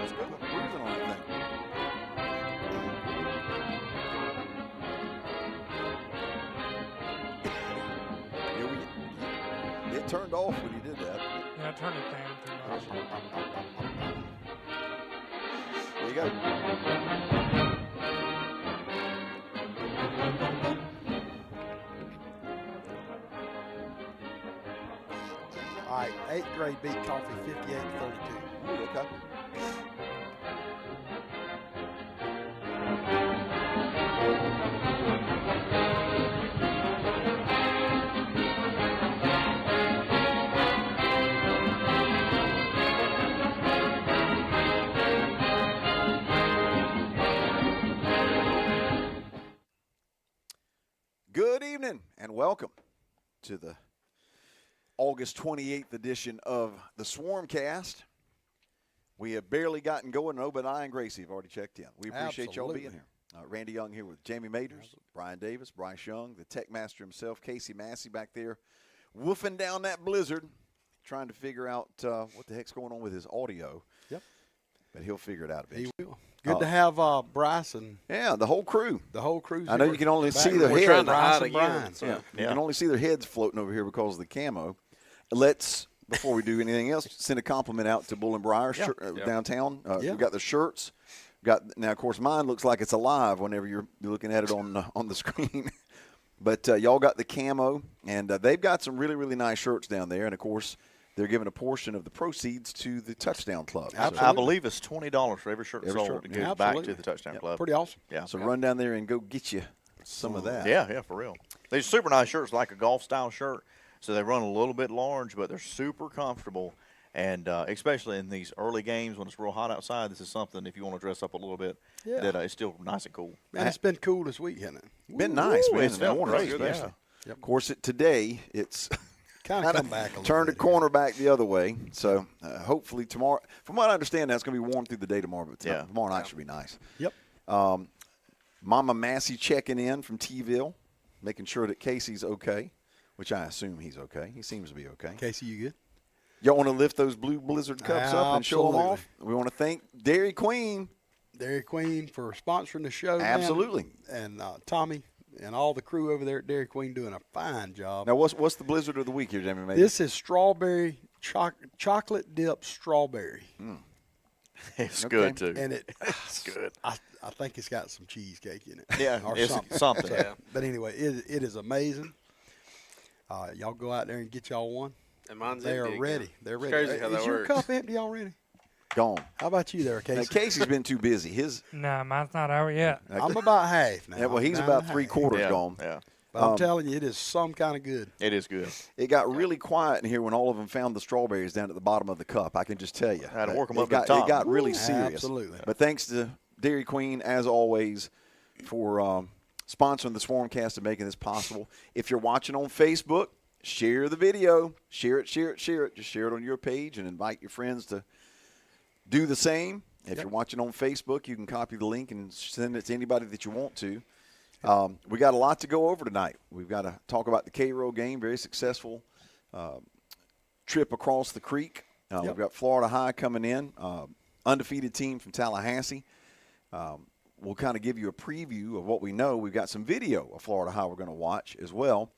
Let's go. Cruising on that thing. It turned off when you did that. Yeah, I turned it down too much. There you go. All right, 8th grade beat Coffee 58-32. Ooh, okay. Good evening and welcome to the August 28th edition of the Swarmcast. We have barely gotten going. Obadiah and Gracie have already checked in. We appreciate y'all being here. Randy Young here with Jamie Maters, Brian Davis, Bryce Young, the tech master himself, Casey Massey back there, woofing down that blizzard, trying to figure out what the heck's going on with his audio. Yep. But he'll figure it out eventually. He will. Good to have Bryce and the whole crew. The whole crew. I know you can only see their We're trying heads. to hide again. Brian. So. Yeah. You can only see their heads floating over here because of the camo. Let's, before we do anything else, send a compliment out to Bull and Briar downtown. We've got the shirts. Now, of course, mine looks like it's alive whenever you're looking at it on the screen. But y'all got the camo, and they've got some really, really nice shirts down there. And, of course, they're giving a portion of the proceeds to the Touchdown Club. Absolutely. I believe it's $20 for every shirt sold. It goes back to the Touchdown Club. Pretty awesome. Yeah. So run down there and go get you some of that. Yeah, for real. These super nice shirts, like a golf-style shirt. So they run a little bit large, but they're super comfortable. And especially in these early games when it's real hot outside, this is something, if you want to dress up a little bit, that it's still nice and cool. Man, it's been cool this week, hasn't it? Been nice, man. It's felt great, especially. yeah. Yep. Of course, today it's kind of come back a little turned bit. the corner back the other way. So hopefully tomorrow, from what I understand, that's going to be warm through the day tomorrow. But tomorrow night should be nice. Yep. Mama Massey checking in from T-ville, making sure that Casey's okay, which I assume he's okay. He seems to be okay. Casey, you good? Y'all want to lift those blue Blizzard cups up and show them off? We want to thank Dairy Queen. Dairy Queen for sponsoring the show. Absolutely. Man. And Tommy and all the crew over there at Dairy Queen doing a fine job. Now, what's the Blizzard of the week here, Jamie May? This is strawberry, chocolate dip strawberry. It's good, too. And it's good. I think it's got some cheesecake in it. Yeah, or it's something. So, but anyway, it is amazing. Y'all go out there and get y'all one. And mine's they empty are ready. again. They're It's ready. crazy how is that your works. cup empty already? Gone. How about you there, Casey? Now, Casey's been too busy. Nah, mine's not out yet. I'm about half now. Yeah, well, he's Down about to 3/4 Yeah, gone. yeah. But I'm telling you, it is some kind of good. It is good. It got really quiet in here when all of them found the strawberries down at the bottom of the cup. I can just tell you. I had to work 'em up to got, the top. It got really serious. Absolutely. But thanks to Dairy Queen, as always, for sponsoring the Swarmcast and making this possible. If you're watching on Facebook, share the video. Share it, share it, share it. Just share it on your page and invite your friends to do the same. If you're watching on Facebook, you can copy the link and send it to anybody that you want to. We got a lot to go over tonight. We've got to talk about the K-Row game, very successful trip across the creek. We've got Florida High coming in, undefeated team from Tallahassee. We'll kind of give you a preview of what we know. We've got some video of Florida High we're going to watch as well.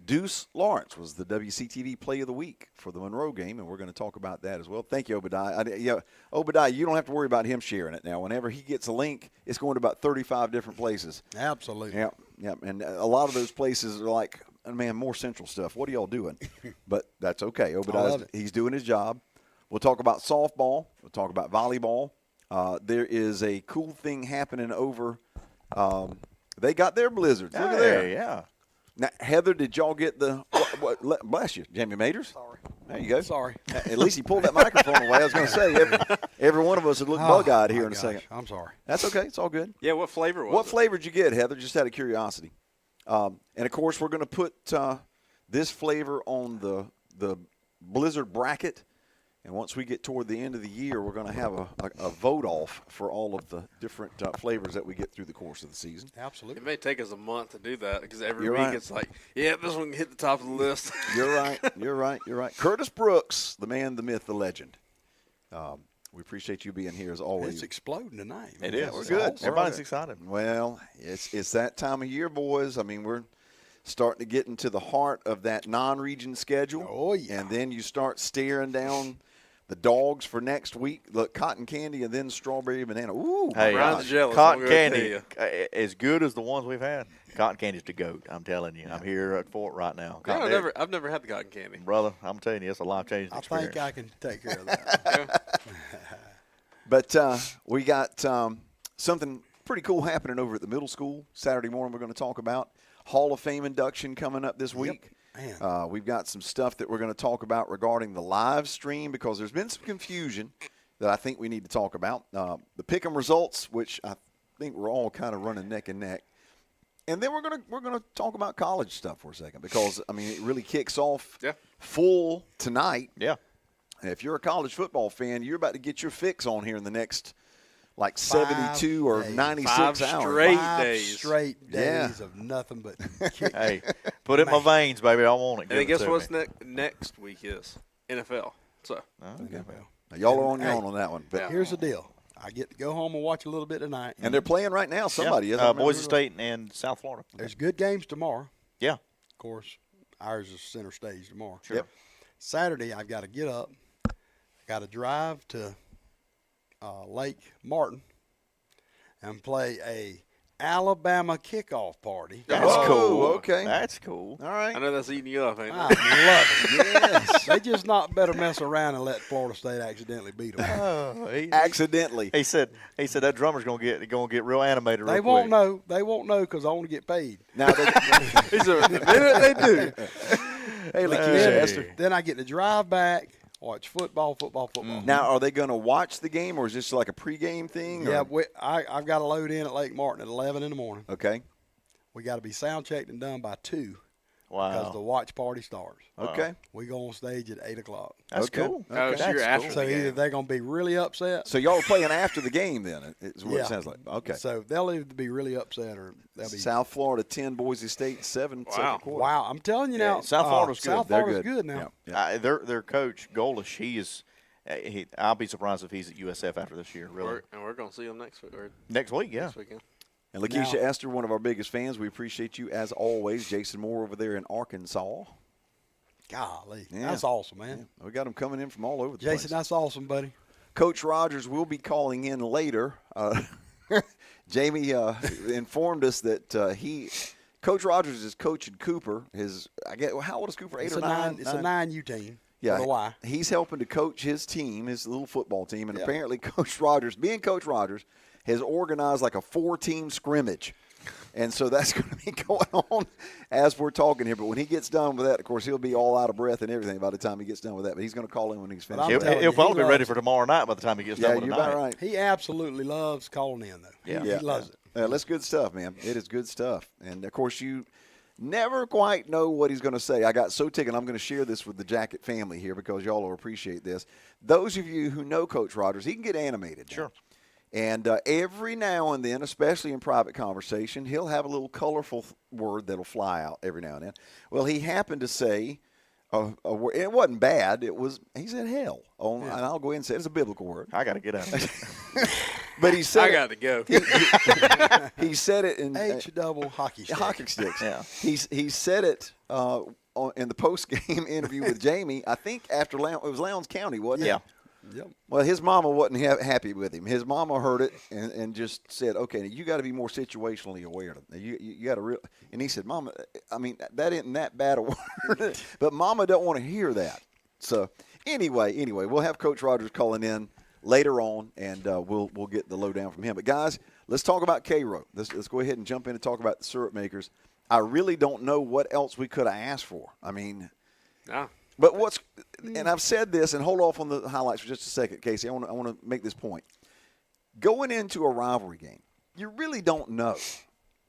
Deuce Lawrence was the WCTV Play of the Week for the Monroe game, and we're going to talk about that as well. Thank you, Obadiah. Obadiah, you don't have to worry about him sharing it now. Whenever he gets a link, it's going to about 35 different places. Absolutely. Yeah. And a lot of those places are like, man, more central stuff. What are y'all doing? But that's okay. Obadiah, he's doing his job. We'll talk about softball. We'll talk about volleyball. There is a cool thing happening over. They got their blizzards. Look at there. Yeah. Now, Heather, did y'all get the bless you, Jamie Maters? Sorry. There you go. Sorry. At least he pulled that microphone away. I was going to say, every one of us would look bug-eyed here in a second. I'm sorry. That's okay. It's all good. Yeah, what flavor was What it? flavor did you get, Heather? Just out of curiosity. And, of course, we're going to put this flavor on the Blizzard bracket. And once we get toward the end of the year, we're going to have a vote-off for all of the different flavors that we get through the course of the season. Absolutely. It may take us a month to do that because every You're week right. it's like, yeah, this one can hit the top of the list. You're right. You're right. Curtis Brooks, the man, the myth, the legend. We're We appreciate you being here as always. It's exploding tonight. It man. is. we're It's good. awesome. Everybody's excited. Well, it's that time of year, boys. I mean, we're starting to get into the heart of that non-region schedule. Oh, yeah. And then you start staring down the dogs for next week. Look, cotton candy and then strawberry banana. Ooh, Hey, Brian's jealous, cotton I'm gonna candy, tell as good as the ones we've had, cotton candy's the GOAT. I'm telling you. I'm here at Fort right now. Yeah, I've never had the cotton candy. Brother, I'm telling you, it's a life-changing I experience. think I can take care of that. But we got something pretty cool happening over at the middle school. Saturday morning we're going to talk about Hall of Fame induction coming up this week. Man. We've got some stuff that we're going to talk about regarding the live stream because there's been some confusion that I think we need to talk about. The pick'em results, which I think we're all kind of running neck and neck. And then we're gonna talk about college stuff for a second because I mean it really kicks off full tonight. Yeah. If you're a college football fan, you're about to get your fix on here in the next like 72 or days. 96 5 hours. straight 5 days. straight Yeah. days of nothing but kick. Hey, put it in my veins, baby. I want it. And Give then it guess to what's me. next week is? NFL. So Okay, well. Now, y'all are on your Hey, own on that one. But, Here's the deal. I get to go home and watch a little bit tonight. and they're playing right now. Somebody is. Boise State and South Florida. There's good games tomorrow. Yeah. Of course, ours is center stage tomorrow. Sure. Yep. Saturday, I've got to get up. I got to drive to Lake Martin and play a Alabama kickoff party. That's Oh, cool. okay. That's cool. All right. I know that's eating you up, ain't I it? love it. Yes. They just not better mess around and let Florida State accidentally beat them. Oh, Accidentally. he said that drummer's gonna get real animated. They real won't quick. know. They won't know because I want to get paid. Now, they, The minute they do. hey, Lakeisha, Hey. Esther. Then I get to drive back, watch football. Now, are they going to watch the game, or is this like a pregame thing? Yeah, or? I've got to load in at Lake Martin at 11 in the morning. Okay. We got to be sound checked and done by 2 because the Wow. watch party starts. Okay. We go on stage at 8 o'clock. That's Okay. cool. Oh, Okay. so you're That's after So the either game. they're going to be really upset. So y'all are playing after the game, then? Is what it sounds like. Okay. So they'll either be really upset or they'll be. South Florida 10, Boise State 7. Wow. Second quarter. Wow, I'm telling you now. South Florida's good. South They're Florida's good. good now. Yeah. Yeah. Their coach Golish, he is. I'll be surprised if he's at USF after this year. Really, We're going to see them next week. Or next week. Yeah. this weekend. And Lakeisha Now- Esther, one of our biggest fans, we appreciate you as always. Jason Moore over there in Arkansas. Golly, Yeah. that's awesome, man. We got them coming in from all over the Jason, place. that's awesome, buddy. Coach Rogers will be calling in later. Jamie informed us that Coach Rogers is coaching Cooper. How old is Cooper? 8 It's or a 9? It's a 9U team. Yeah, For the Y. he's helping to coach his team, his little football team, and apparently Coach Rogers, being Coach Rogers, has organized like a 4-team scrimmage. And so that's going to be going on as we're talking here. But when he gets done with that, of course, he'll be all out of breath and everything by the time he gets done with that. But he's going to call in when he's But finished. I'm He'll, telling he'll you, probably he be ready loves for tomorrow night by the time he gets Yeah, done with you're the night. about right. He absolutely loves calling in, though. Yeah. He loves it. That's good stuff, man. It is good stuff. And, of course, you never quite know what he's going to say. I got so tickled. I'm going to share this with the Jacket family here because y'all will appreciate this. Those of you who know Coach Rogers, he can get animated. Sure. And every now and then, especially in private conversation, he'll have a little colorful word that'll fly out every now and then. Well, he happened to say a word. It wasn't bad. He said hell. And I'll go ahead and say it's a biblical word. I got to get out. But he said I got to go. he said it in H-double hockey stick. hockey sticks. Yeah. He said it in the post-game interview with Jamie. I think after it was Lowndes County, wasn't it? Yeah. Yep. Well, his mama wasn't happy with him. His mama heard it and just said, "Okay, you got to be more situationally aware. You got to And he said, "Mama, I mean that isn't that bad a word, but Mama don't want to hear that." So anyway, we'll have Coach Rogers calling in later on, and we'll get the lowdown from him. But guys, let's talk about Cairo. Let's go ahead and jump in and talk about the syrup makers. I really don't know what else we could have asked for. I mean. No. But and I've said this, and hold off on the highlights for just a second, Casey. I want to make this point. Going into a rivalry game, you really don't know.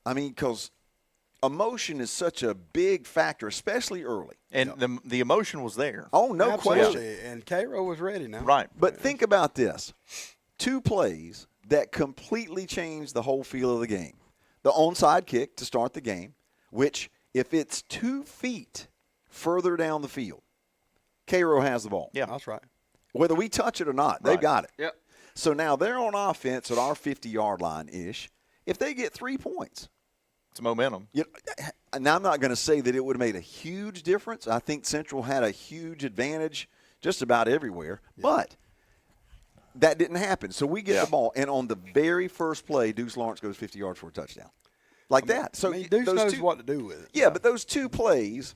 I mean, because emotion is such a big factor, especially early. And the emotion was there. Oh, no Absolutely. question. And Cairo was ready now. Right. But think about this. 2 plays that completely changed the whole feel of the game. The onside kick to start the game, which if it's 2 feet further down the field, Cairo has the ball. Yeah. That's right. Whether we touch it or not, they've Right. got it. Yep. So now they're on offense at our 50-yard line-ish. If they get 3 points, It's momentum. now I'm not going to say that it would have made a huge difference. I think Central had a huge advantage just about everywhere. But that didn't happen. So we get the ball, and on the very first play, Deuce Lawrence goes 50 yards for a touchdown. Like that. So Deuce those knows two, what to do with it. Yeah, but those 2 plays,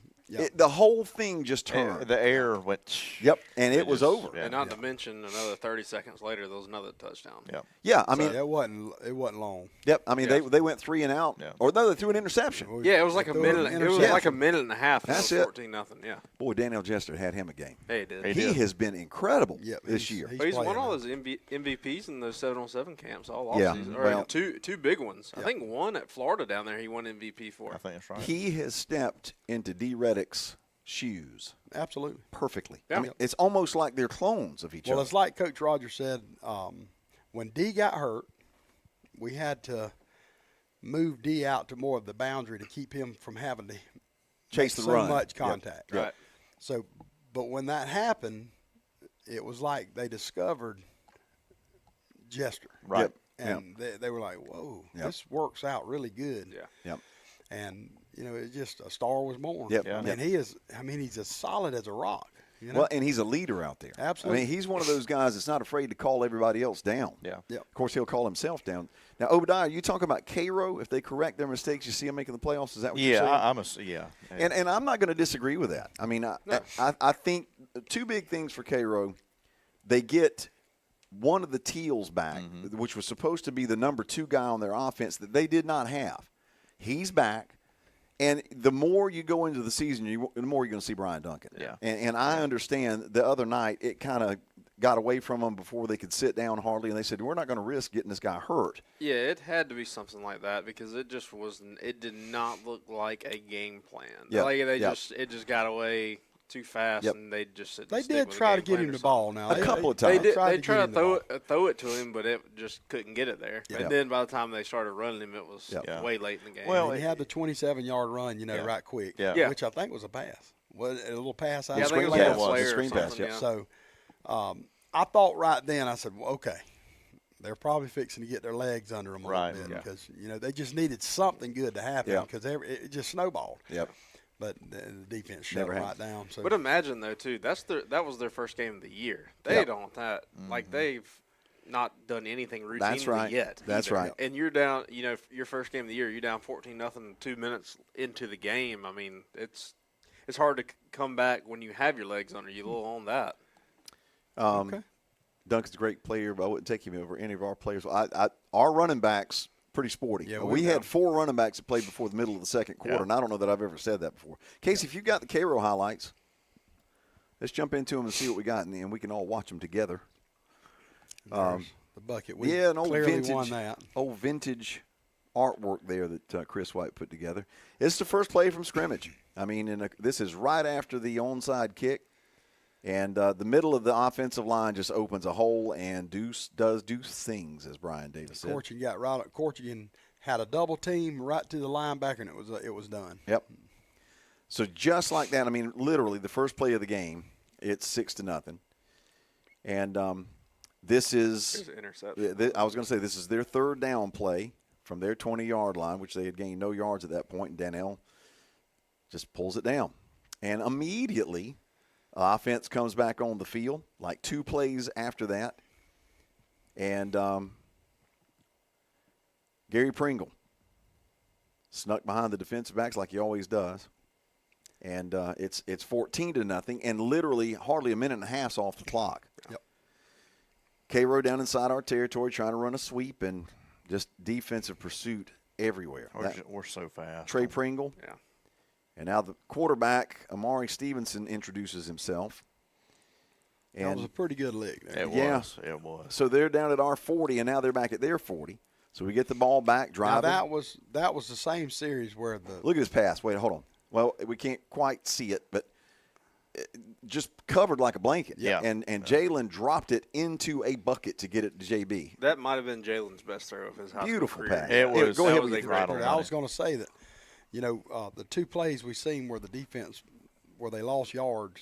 the whole thing just And turned. the air went. Yep, and it was just- over. Yeah. And not to mention another 30 seconds later, there was another touchdown. Yeah. Yeah, I mean, It wasn't long. yep. I mean, Yeah. they went 3 and out, Yeah. or no, they threw an interception. Yeah, it was like a Threw an minute. It was interception. like a minute and a half. And That's it it. was 14-0. Yeah. Boy, Daniel Jester had him a game. Hey, he did. He He did. has been incredible Yep, this he's- year. he's But he's won playing all now. those MVPs in those 7-on-7 camps all Yeah, offseason. Or well- two big ones. I think one at Florida down there he won MVP for. I think that's right. He has stepped into D. Reddick's shoes Absolutely. perfectly. Yeah. I mean, it's almost like they're clones of each Well, other. it's like Coach Rogers said, when D got hurt, we had to move D out to more of the boundary to keep him from having to Chase make the so run. much Yep. contact. Right. So, but when that happened, it was like they discovered Jester. Right. Yep. And they were like, whoa, Yep. this works out really good. Yeah. Yep. And, it's just a star was born. Yep. Yeah. And he's as solid as a rock. Well, and he's a leader out there. Absolutely. I mean, he's one of those guys that's not afraid to call everybody else down. Yeah. Yep. Of course, he'll call himself down. Now, Obadiah, you talking about Cairo? If they correct their mistakes, you see them making the playoffs? Is that what you're Yeah, saying? yeah. And I'm not going to disagree with that. I mean, I think 2 big things for Cairo. They get one of the Teals back, which was supposed to be the number 2 guy on their offense that they did not have. He's back. And the more you go into the season, the more you're going to see Brian Duncan. Yeah. And I understand the other night it kind of got away from them before they could sit down hardly, and they said, we're not going to risk getting this guy hurt. Yeah, it had to be something like that because it just wasn't. It did not look like a game plan. Yep. Like it Yep. just got away too fast, Yep. and they just said They stick did with try the to game get plan him or the something. ball now. A couple of They times. did. tried They to tried get to him the ball. throw it to him, but it just couldn't get it there. Yeah. And then by the time they started running him, it was Yeah. way late in the game. Well, And he had the 27-yard run, Yeah. right quick, Yeah. which I think was a pass. Was it a little pass out? yeah, I think it was screen a pass. player The or screen pass, something, yeah. So I thought right then, I said, well, okay, they're probably fixing to get their legs under them a Right, little bit yeah. because, they just needed something good to happen Yeah. because it just snowballed. Yep. But the defense shut Never them right happened. down. So But imagine though too, that was their first game of the year. They Yep. don't like they've not done anything routinely That's right. yet. That's either. right. And you're down, your first game of the year, you're down 14-0 2 minutes into the game. I mean, it's hard to come back when you have your legs under you. Little on that. okay. Duncan's a great player, but I wouldn't take him over any of our players. Our running backs, pretty sporty. Yeah, we we had know. 4 running backs that played before the middle of the second quarter, Yeah. and I don't know that I've ever said that before. Casey, if you've got the Cairo highlights, let's jump into them and see what we got, and then we can all watch them together. There's the bucket. We Yeah, an old clearly vintage, won that. old vintage artwork there that Chris White put together. It's the first play from scrimmage. I mean, this is right after the onside kick, and the middle of the offensive line just opens a hole, and Deuce does Deuce things, as Brian Davis said. Corchian got right up. Corchian had a double team right to the linebacker, and it was done. Yep. So just like that, I mean, literally the first play of the game, it's 6-0, and this is. There's an interception. I was going to say this is their third down play from their 20-yard line, which they had gained no yards at that point, and Danielle just pulls it down. And immediately, offense comes back on the field, like 2 plays after that. And Gary Pringle snuck behind the defensive backs like he always does. And it's 14-0, and literally hardly a minute and a half's off the clock. Yep. Cairo down inside our territory trying to run a sweep and just defensive pursuit everywhere. We're so fast. Trey Pringle. Yeah. And now the quarterback, Amari Stevenson, introduces himself. That And was a pretty good lick there. It Yeah. was. It was. so they're down at our 40, and now they're back at their 40. So we get the ball back, Now driving. that was the same series where the Look at his pass. Wait, hold on. Well, we can't quite see it, but just covered like a blanket. Yeah. And Jalen dropped it into a bucket to get it to JB. That might have been Jalen's best throw of his high school Beautiful career. pass. It Yeah, was. go that ahead was with a your great right on play. I was going to say that, the 2 plays we seen where the defense, where they lost yards,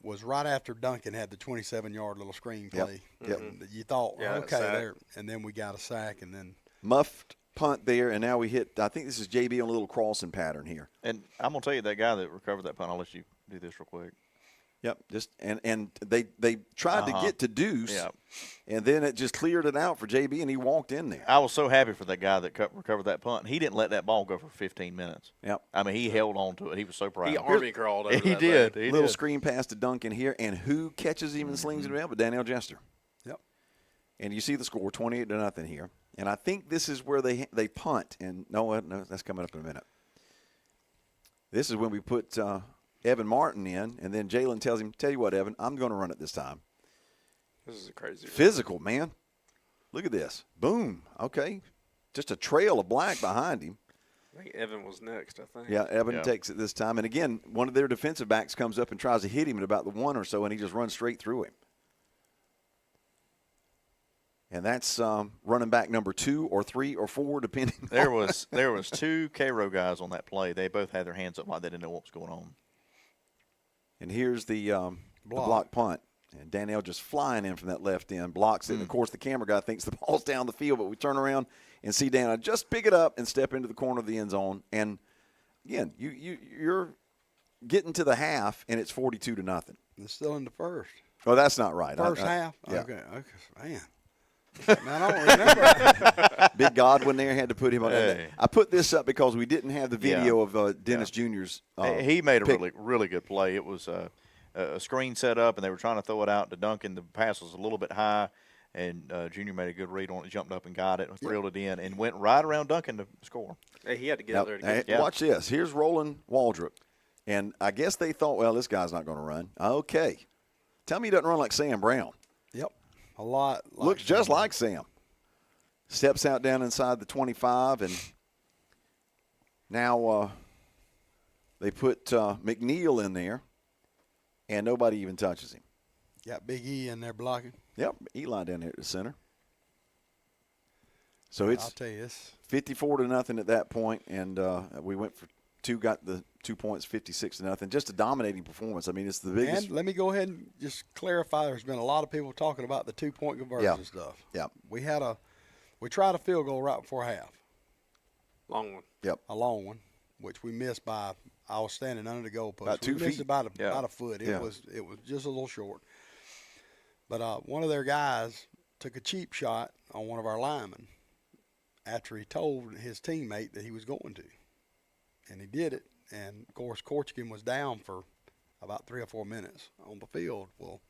was right after Duncan had the 27-yard little screen play. Yep. You thought, Yeah, that okay, sack. there, and then we got a sack, and then Muffed punt there, and now we hit. I think this is JB on a little crossing pattern here. And I'm gonna tell you, that guy that recovered that punt, I'll let you do this real quick. Yep, just and they tried to get to Deuce, Yep. and then it just cleared it out for JB, and he walked in there. I was so happy for that guy that recovered that punt. He didn't let that ball go for 15 minutes. Yep. I mean, he held on to it. He was so proud. He army crawled over He that did. thing. He Little did. screen pass to Duncan here, and who catches him and slings it around? But Danielle Jester. yep. And you see the score, 28-0 here. And I think this is where they punt. And no, that's coming up in a minute. This is when we put Evan Martin in, and then Jalen tells him, "Tell you what, Evan, I'm going to run it this time." This is a crazy. Physical, man. Look at this. Boom. Okay. Just a trail of black behind him. I think Evan was next. I think. Yeah, Evan Yeah. takes it this time. And again, one of their defensive backs comes up and tries to hit him at about the 1 or so, and he just runs straight through him. And that's running back number 2 or 3 or 4, depending. There was 2 Cairo guys on that play. They both had their hands up like they didn't know what was going on. And here's the block punt. And Danielle just flying in from that left end, blocks it. And, of course, the camera guy thinks the ball's down the field, but we turn around and see Danielle just pick it up and step into the corner of the end zone. And, again, you're getting to the half, and it's 42-0. It's still in the first. Oh, that's not right. First half? Yeah. Okay, man. Man, I don't remember. Big Godwin there had to put him on. Hey. I put this up because we didn't have the video of Dennis Jr.'s. He made a pick. really good play. It was a screen set up, and they were trying to throw it out to Duncan. The pass was a little bit high, and Junior made a good read on it, jumped up and got it, drilled it in, and went right around Duncan to score. Hey, he had to get Now, out there to get hey, watch this. Here's Roland Waldrop. And I guess they thought, well, this guy's not going to run. Okay. Tell me he doesn't run like Sam Brown. Yep. A lot. Looks just like Sam. Steps out down inside the 25, and now they put McNeil in there, and nobody even touches him. Got Big E in there blocking. Yep, Eli down here at the center. So I'll it's tell you this. 54-0 at that point, and we went for 2, got the 2 points, 56-0. Just a dominating performance. I mean, it's the biggest. And let me go ahead and just clarify. There's been a lot of people talking about the 2-point conversion stuff. Yeah. We tried a field goal right before half, long one. Yep. a long one, which we missed by. I was standing under the goalpost. About 2 we missed feet. about Yeah. a foot. It Yeah. was just a little short. But one of their guys took a cheap shot on one of our linemen after he told his teammate that he was going to, and he did it. And of course, Korchkin was down for about 3 or 4 minutes on the field. Well,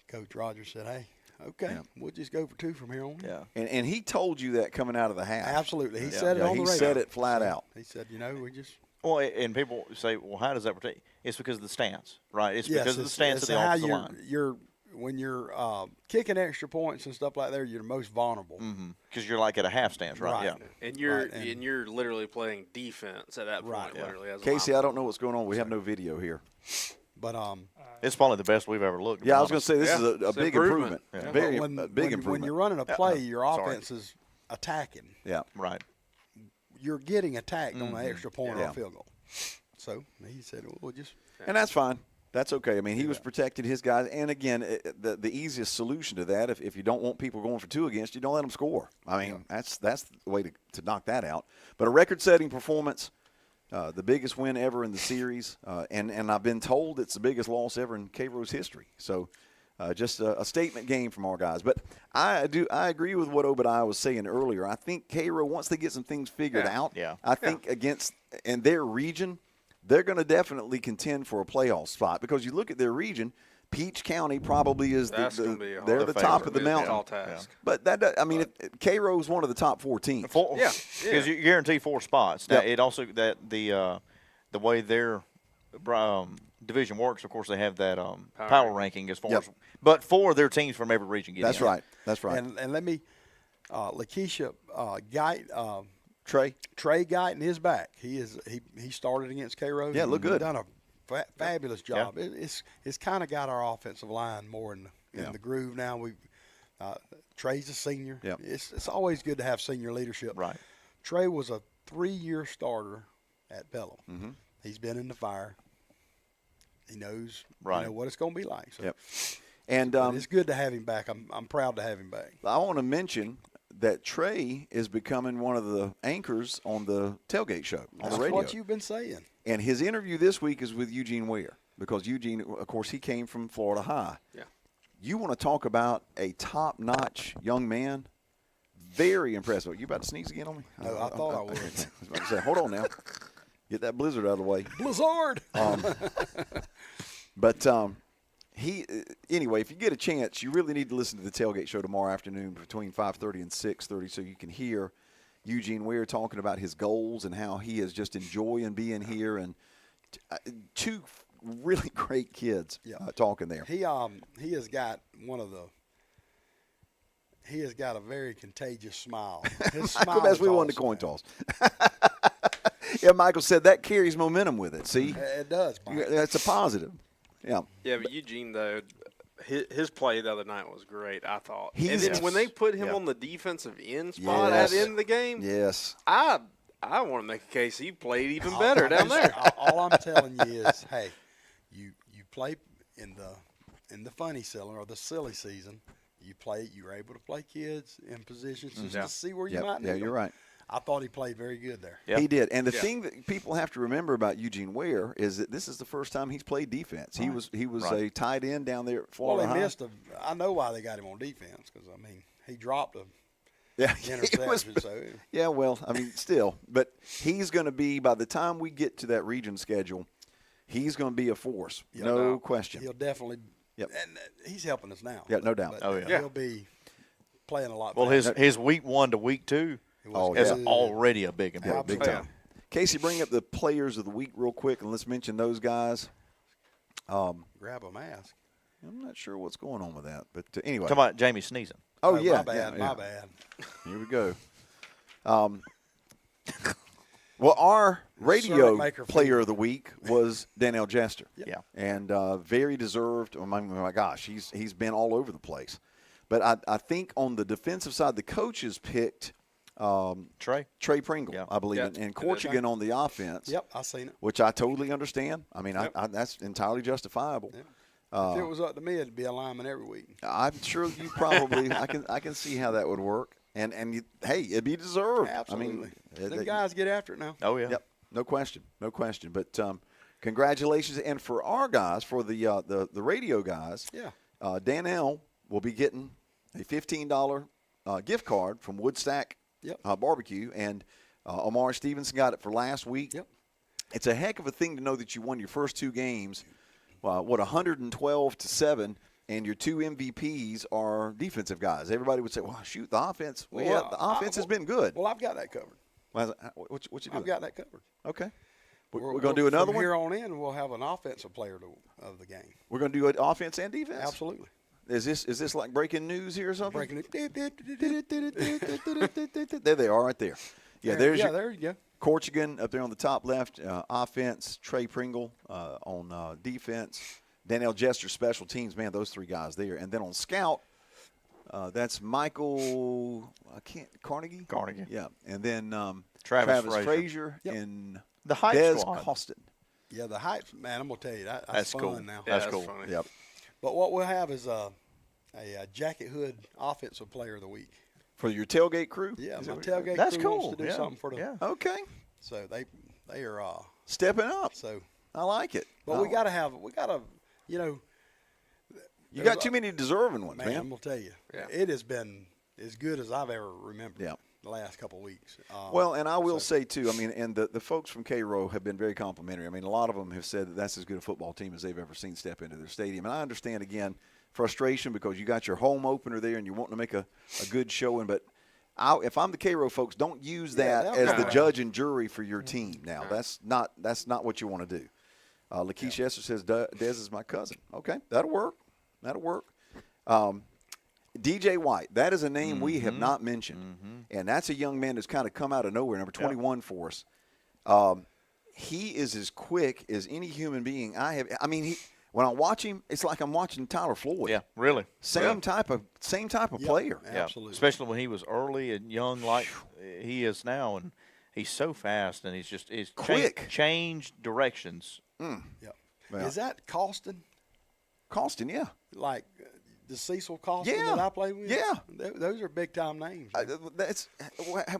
Coach Rogers said, "Hey, okay, we'll just go for 2 from here on." Yeah. And he told you that coming out of the half. Absolutely. He Yeah. said it on the He radio. said it flat out. He said, we just Well, and people say, well, how does that protect? It's because of the stance, right? It's yes, because of the it's- stance it's of the how offensive line. when you're kicking extra points and stuff like that, you're the most vulnerable. Because you're like at a half stance, right? Right. Yeah. And you're Right, and- you're literally playing defense at that point, Right. Yeah. literally. As a Casey, I lineman. don't know what's going on. We have no video here. But It's probably the best we've ever looked. to be Yeah, I was going to honest. say this is a It's big improvement. improvement. Yeah. Very when, a big when improvement. you're running a play, your Sorry. offense is attacking. Yeah. Right. You're getting attacked on an extra point or Yeah. a field goal. So he said, well, we'll just And that's fine. That's okay. I mean, he was protecting his guys. And, again, the easiest solution to that, if you don't want people going for 2 against you, don't let them score. I mean, that's the way to knock that out. But a record-setting performance, the biggest win ever in the series, and I've been told it's the biggest loss ever in Cairo's history. So just a statement game from our guys. But I agree with what Obadiah was saying earlier. I think Cairo, once they get some things figured out, I think against in their region, they're going to definitely contend for a playoff spot because you look at their region, Peach County probably is That's gonna be a they're hard the favorite. top of the It'll be a mountain. tall task. But I mean, Cairo's one of the top 4 teams. Yeah. Because you guarantee 4 spots. Now, Yep. it also that the way their division works. Of course, they have that power ranking as far Yep. as. But 4 of their teams from every region get That's in. right. That's right. and let me Lakeisha Geit, Trey. Trey Geit in his back. He started against Cairo. Yeah, look He's good. done a fabulous job. It's kind of got our offensive line more in the groove now. We Trey's a senior. Yep. It's always good to have senior leadership. Right. Trey was a 3-year starter at Pelham. Mm-hmm. He's been in the fire. he knows Right. what it's going to be like. So. Yep. And But it's good to have him back. I'm proud to have him back. I want to mention that Trey is becoming one of the anchors on the tailgate show on That's the radio. what you've been saying. And his interview this week is with Eugene Ware because Eugene, of course, he came from Florida High. Yeah. You want to talk about a top-notch young man? Very impressive. You about to sneeze again on me? No, I thought I would. I was about to say, hold on now. Get that blizzard out of the way. Blizzard. But anyway, if you get a chance, you really need to listen to the Tailgate Show tomorrow afternoon between 5:30 and 6:30 so you can hear Eugene Ware talking about his goals and how he is just enjoying being here. And two really great kids talking there. He has got he has got a very contagious smile. His smile Michael, as is we won the awesome, coin man. toss. Yeah, Michael said that carries momentum with it. See? It does, Mike. That's a positive. Yeah. Yeah, but Eugene, though, his play the other night was great, I thought. And He's- then when they put him Yeah. on the defensive end spot Yes. at the end of the game, Yes. I want to make a case he played even better down there. All I'm telling you is, hey, you play in the funny season or the silly season. You're able to play kids in positions just Yeah. to see where you Yep. might need Yeah, them. you're right. I thought he played very good there. Yeah. He did. And the Yeah. thing that people have to remember about Eugene Ware is that this is the first time he's played defense. He was Right. a tight end down there at Well, Florida he High. missed I know why they got him on defense because he dropped a Yeah, it was- interception. So yeah, well, I mean, still. But he's going to be, by the time we get to that region schedule, he's going to be a force. Yeah, no doubt. question. he'll definitely. Yep. And he's helping us now. Yeah, no doubt. But Oh, yeah. He'll be playing a lot. Well, better. his week 1 to week 2 It was yeah. is good. already a big Yeah, improvement. big Oh, yeah. time. Casey, bring up the players of the week real quick, and let's mention those guys. Grab a mask. I'm not sure what's going on with that, but anyway. Talking about Jamie sneezing. Oh, My yeah. bad. yeah, My yeah. bad. Here we go. Well, our radio Syrup maker player of the week was Danielle Jester. Yeah. And very deserved. Oh my gosh, he's been all over the place. But I think on the defensive side, the coaches picked Trey. Trey Pringle, Yeah. I believe, Yeah. and Corchigan on the offense. Yep, I seen it. Which I totally understand. I mean, Yep. that's entirely justifiable. Yep. If it was up to me, it'd be a lineman every week. I'm sure you probably I can see how that would work. And hey, it'd be deserved. Absolutely. I mean, Them guys get after it now. Oh, yeah. Yep, no question. But congratulations, and for our guys, for the radio guys, Yeah. Danelle will be getting a $15 gift card from Woodstack Yep. Barbecue, and Omar Stevenson got it for last week. Yep. It's a heck of a thing to know that you won your first two games, 112-7. And your two MVPs are defensive guys. Everybody would say, "Well, shoot, the offense. Well, yeah, the offense has been good." Well, I've got that covered. What you doing? I've got that covered. Okay. We're going to do another from one. Here on in, we'll have an offensive player of the game. We're going to do it offense and defense. Absolutely. Is this like breaking news here or something? Breaking it. There they are, right there. Yeah, there's your there you go. Corchigan up there on the top left, offense. Trey Pringle on defense. Danielle Jester, special teams. Man, those three guys there. And then on scout, that's Michael Carnegie. Carnegie. Yeah, and then Travis Frazier Yep. and The hype Des squad. Costin. Yeah, the hype, man. I'm gonna tell you that's That's fun cool. now. Yeah, That's cool. funny. Yep. But what we'll have is a jacket hood offensive player of the week. For your tailgate crew. Yeah, Is my that what you're- tailgate That's crew cool. wants to do Yeah. something for the. Yeah. Okay, So they are stepping up. so. I like it. But we gotta, you know. You got too many deserving ones, Man, man. I'm gonna tell you, Yeah. it has been as good as I've ever remembered. Yeah. The last couple of weeks. Well, and I will say, too, I mean, and the folks from Cairo have been very complimentary. I mean, a lot of them have said that that's as good a football team as they've ever seen step into their stadium. And I understand, again, frustration because you got your home opener there and you're wanting to make a good showing. But if I'm the Cairo folks, don't use that they'll as come the around. judge and jury for your team. Now, that's not what you want to do. Lakeisha Esther says, Dez is my cousin. Okay, that'll work. DJ White, that is a name we have not mentioned. And that's a young man that's kind of come out of nowhere, number 21 for us. He is as quick as any human being I have. I mean, when I watch him, it's like I'm watching Tyler Floyd. Yeah, really. Same type of player. Yeah, Absolutely. especially when he was early and young like he is now, and he's so fast, and he's Quick. changed directions. Yeah. Yeah. Is that Costin? Costin, yeah. Like the Cecil Costin Yeah. that I played with? Yeah. Those are big-time names. That's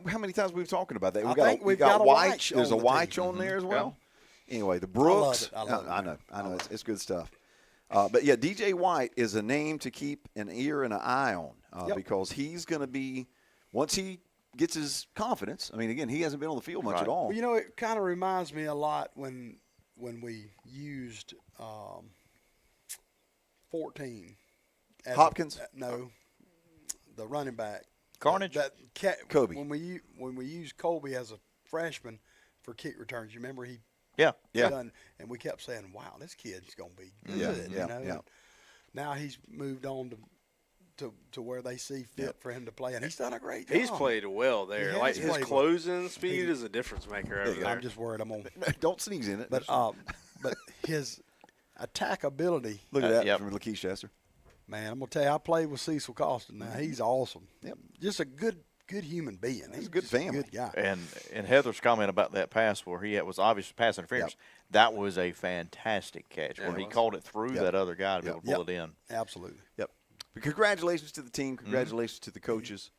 how many times we've talking about that. I think we've got a White. Weich There's a on the White team. on there as well. Anyway, the love Brooks. it. I love it. I know. It's good stuff. But yeah, DJ White is a name to keep an ear and an eye on because he's going to be once he gets his confidence. I mean, again, he hasn't been on the field much at all. Well, you know, it kind of reminds me a lot when we used 14. as Hopkins? No, the running back. Carnage? Kobe. When we used Colby as a freshman for kick returns, you remember he Yeah. done, and we kept saying, "Wow, this kid's gonna be good." Yeah, you know. yeah. Now he's moved on to where they see fit for him to play, and he's done a great job. He's played well there. He Like has his played closing speed is a difference maker over there. I'm just worried I'm gonna. Don't sneeze in it. But his attack ability, Look at that Yep. from Lakeith Chester. man, I'm gonna tell you, I played with Cecil Costin. Now he's awesome. Yep. Just a good human being. He's a good just family. good guy. And Heather's comment about that pass where he was obvious pass interference, that was a fantastic catch where he called it through that other guy to be able to pull it in. Absolutely. Yep. But congratulations to the team. Congratulations to the coaches.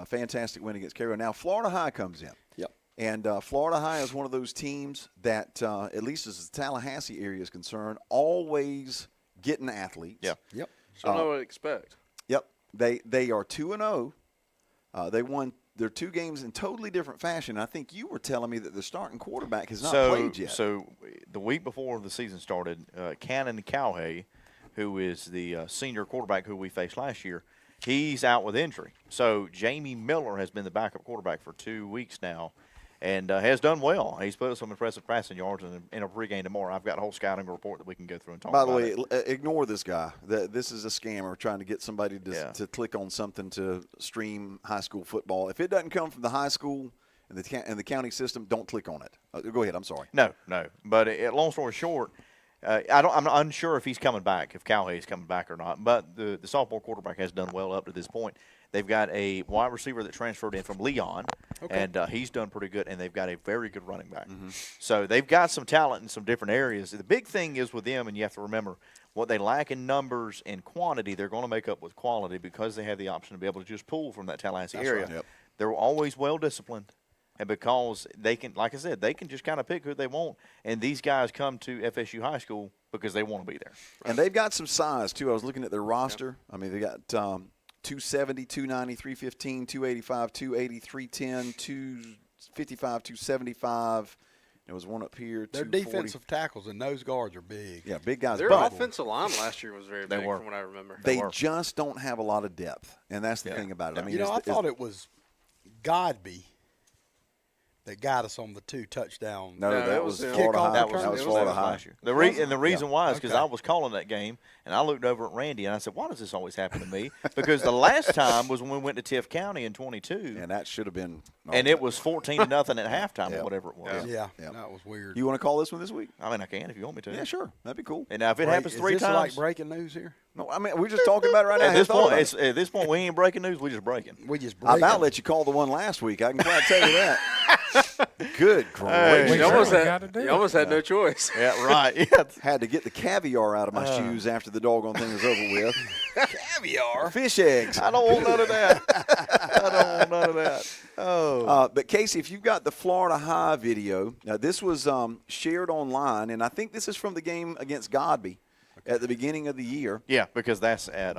Fantastic win against Cairo. Now Florida High comes in. Yep. And Florida High is one of those teams that, at least as the Tallahassee area is concerned, always getting athletes. Yeah. Yep. So I know what to expect. Yep. They are 2-0. They won their 2 games in totally different fashion. I think you were telling me that the starting quarterback has not played yet. So the week before the season started, Cannon Cowhay, who is the senior quarterback who we faced last year, he's out with injury. So Jamie Miller has been the backup quarterback for 2 weeks now and has done well. He's put up some impressive passing yards in a pregame tomorrow. I've got a whole scouting report that we can go through and talk By about. the way, ignore this guy. This is a scammer trying to get somebody to click on something to stream high school football. If it doesn't come from the high school and the county system, don't click on it. Go ahead. I'm sorry. No. But long story short, I'm unsure if he's coming back, if Cowhay's coming back or not. But the sophomore quarterback has done well up to this point. They've got a wide receiver that transferred in from Leon, and he's done pretty good. And they've got a very good running back. So they've got some talent in some different areas. The big thing is with them, and you have to remember, what they lack in numbers and quantity, they're going to make up with quality because they have the option to be able to just pull from that Tallahassee area. right. Yep. They're always well disciplined. And because they can, like I said, they can just kind of pick who they want. And these guys come to FSU High School because they want to be there. And they've got some size, too. I was looking at their roster. I mean, they got 270, 290, 315, 285, 280, 310, 255, 275. There was one up here. Their 240. defensive tackles and nose guards are big. Yeah, big guys. Their But offensive line last year was very big were. from what I remember. they just don't have a lot of depth. And that's the thing about it. I mean, I thought it was Godby that got us on the 2 touchdown. No, No, that was it was Florida kickoff High. return. That was It was Florida there High. last year. The reason why is because I was calling that game, and I looked over at Randy, and I said, why does this always happen to me? Because the last time was when we went to Tiff County in 22, And that should have been. and it was 14-0 at halftime Yeah. or whatever it was. Yeah, Yeah. that was weird. You want to call this one this week? I mean, I can if you want me to. Yeah, sure. That'd be cool. And now if it happens 3 is this times, like breaking news here? No, I mean, we're just talking about it right now. at this I hadn't thought point, about it. at this point, we ain't breaking news. We just breaking. We just I break about it. let you call the one last week. I can quite tell you that. Good You gracious. sure almost we had, gotta do you it. almost had no choice. Yeah, right. Yeah. Had to get the caviar out of my shoes after the doggone thing was over with. Caviar. Fish eggs. I don't want none of that. I don't want none of that. Oh. But, Casey, if you've got the Florida High video, now this was shared online, and I think this is from the game against Godby at the beginning of the year. Yeah, because that's at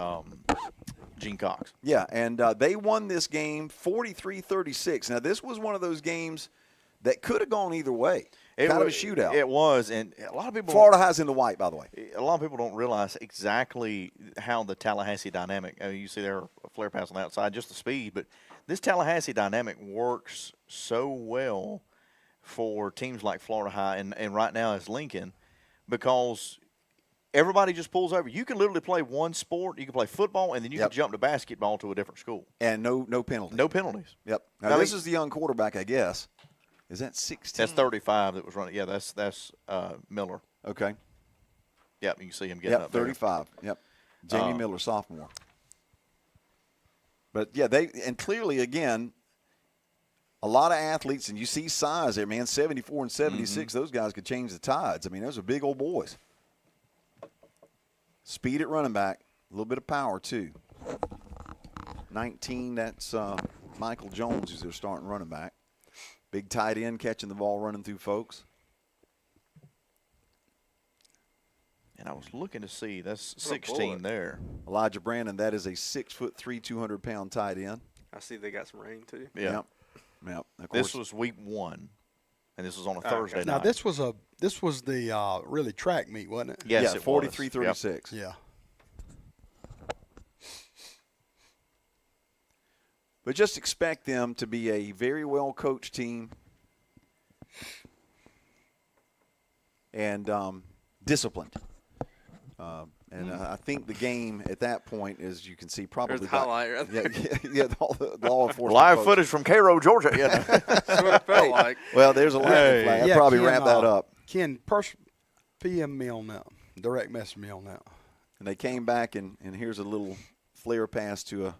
Gene Cox. Yeah, and they won this game 43-36. Now, this was one of those games that could have gone either way. Kind of a shootout. It was, and a lot of people. Florida High's in the white, by the way. A lot of people don't realize exactly how the Tallahassee dynamic. I mean, you see there a flare pass on the outside, just the speed, but this Tallahassee dynamic works so well for teams like Florida High and right now is Lincoln because everybody just pulls over. You can literally play one sport. You can play football, and then you can jump to basketball to a different school. And no penalty. No penalties. Yep. Now, I this mean- is the young quarterback, I guess. Is that 16? That's 35 that was running. Yeah, that's Miller. Okay. Yep, you can see him getting Yep, up there. 35. Yep. Jamie Miller, sophomore. But, yeah, and clearly, again, a lot of athletes, and you see size there, man, 74 and 76, those guys could change the tides. I mean, those are big old boys. Speed at running back. A little bit of power, too. 19, that's Michael Jones, who's their starting running back. Big tight end catching the ball, running through folks. And I was looking to see, that's 16 there. Elijah Brandon, that is a 6'3", 200-pound tight end. I see they got some rain too. Yeah. Yep. Of course. This was week 1, and this was on a Thursday night. Now this was the really track meet, wasn't it? Yes, yeah, it 43-36. Yep. Yeah. But just expect them to be a very well-coached team and disciplined. I think the game at that point, as you can see, probably There's the highlight right there. yeah, all the law enforcement Live folks. footage from Cairo, Georgia. Yeah. That's what it felt like. Well, there's a lightning flag. I'll probably Ken, wrap that up. Ken, PM me on that. Direct message me on that. And they came back, and here's a little flare pass to a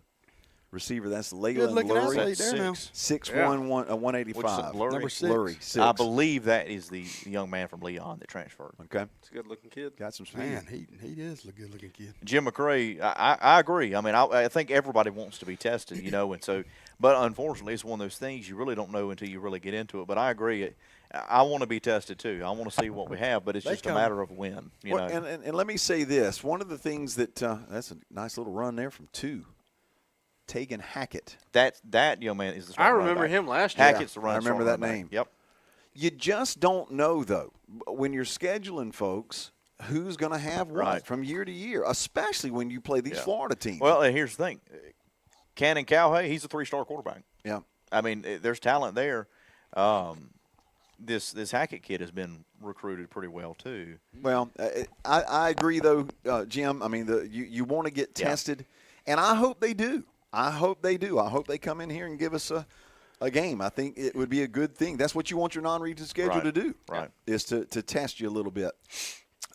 receiver. That's Good Leyland looking Lurie. athlete there now. 6'1", 185. Which is Lurie? Number 6. Lurie, 6. I believe that is the young man from Leon that transferred. Okay. It's a good looking kid. Got some speed. Man, he is a good looking kid. Jim McRae, I agree. I mean, I think everybody wants to be tested, and so, but unfortunately, it's one of those things you really don't know until you really get into it. But I agree. I want to be tested too. I want to see what we have, but it's just a matter of when. You know. And let me say this: one of the things that that's a nice little run there from 2. Tegan Hackett. That young man is the I starting remember running back. him last year. Hackett's the I run. remember that starting name. running back. Yep. You just don't know, though, when you're scheduling folks, who's going to have what Right. from year to year, especially when you play these Yeah. Florida teams. Well, and here's the thing: Cannon Cowhay, he's a 3-star quarterback. yeah. I mean, there's talent there. This Hackett kid has been recruited pretty well too. Well, I agree, though, Jim. I mean, you want to get tested, and I hope they do. I hope they do. I hope they come in here and give us a game. I think it would be a good thing. That's what you want your non-region schedule Right. to do, Right. is to test you a little bit.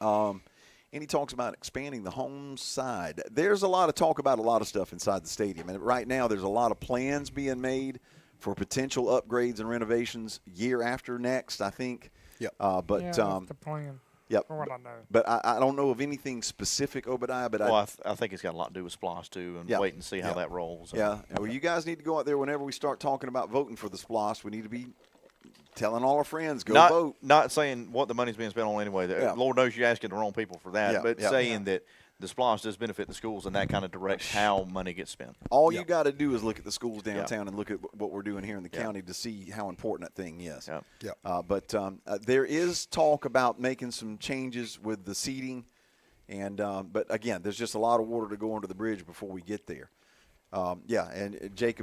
And he talks about expanding the home side. There's a lot of talk about a lot of stuff inside the stadium. And right now there's a lot of plans being made for potential upgrades and renovations year after next, I think. Yep. But Yeah, that's the plan. yep. For what I know. But I don't know of anything specific, Obadiah. But Well, I think it's got a lot to do with SPLOST too, and Yeah. wait and see how that rolls. yeah. Well, you guys need to go out there whenever we start talking about voting for the SPLOST. We need to be telling all our friends, go vote. Not saying what the money's being spent on anyway. Yeah. Lord knows you're asking the wrong people for that. Yeah, But yeah. saying that the SPLOST does benefit the schools, and that kind of directs how money gets spent. All you got to do is look at the schools downtown Yeah. and look at what we're doing here in the Yeah. county to see how important that thing is. Yeah. Yeah. But there is talk about making some changes with the seating, and but again, there's just a lot of water to go under the bridge before we get there. And Jake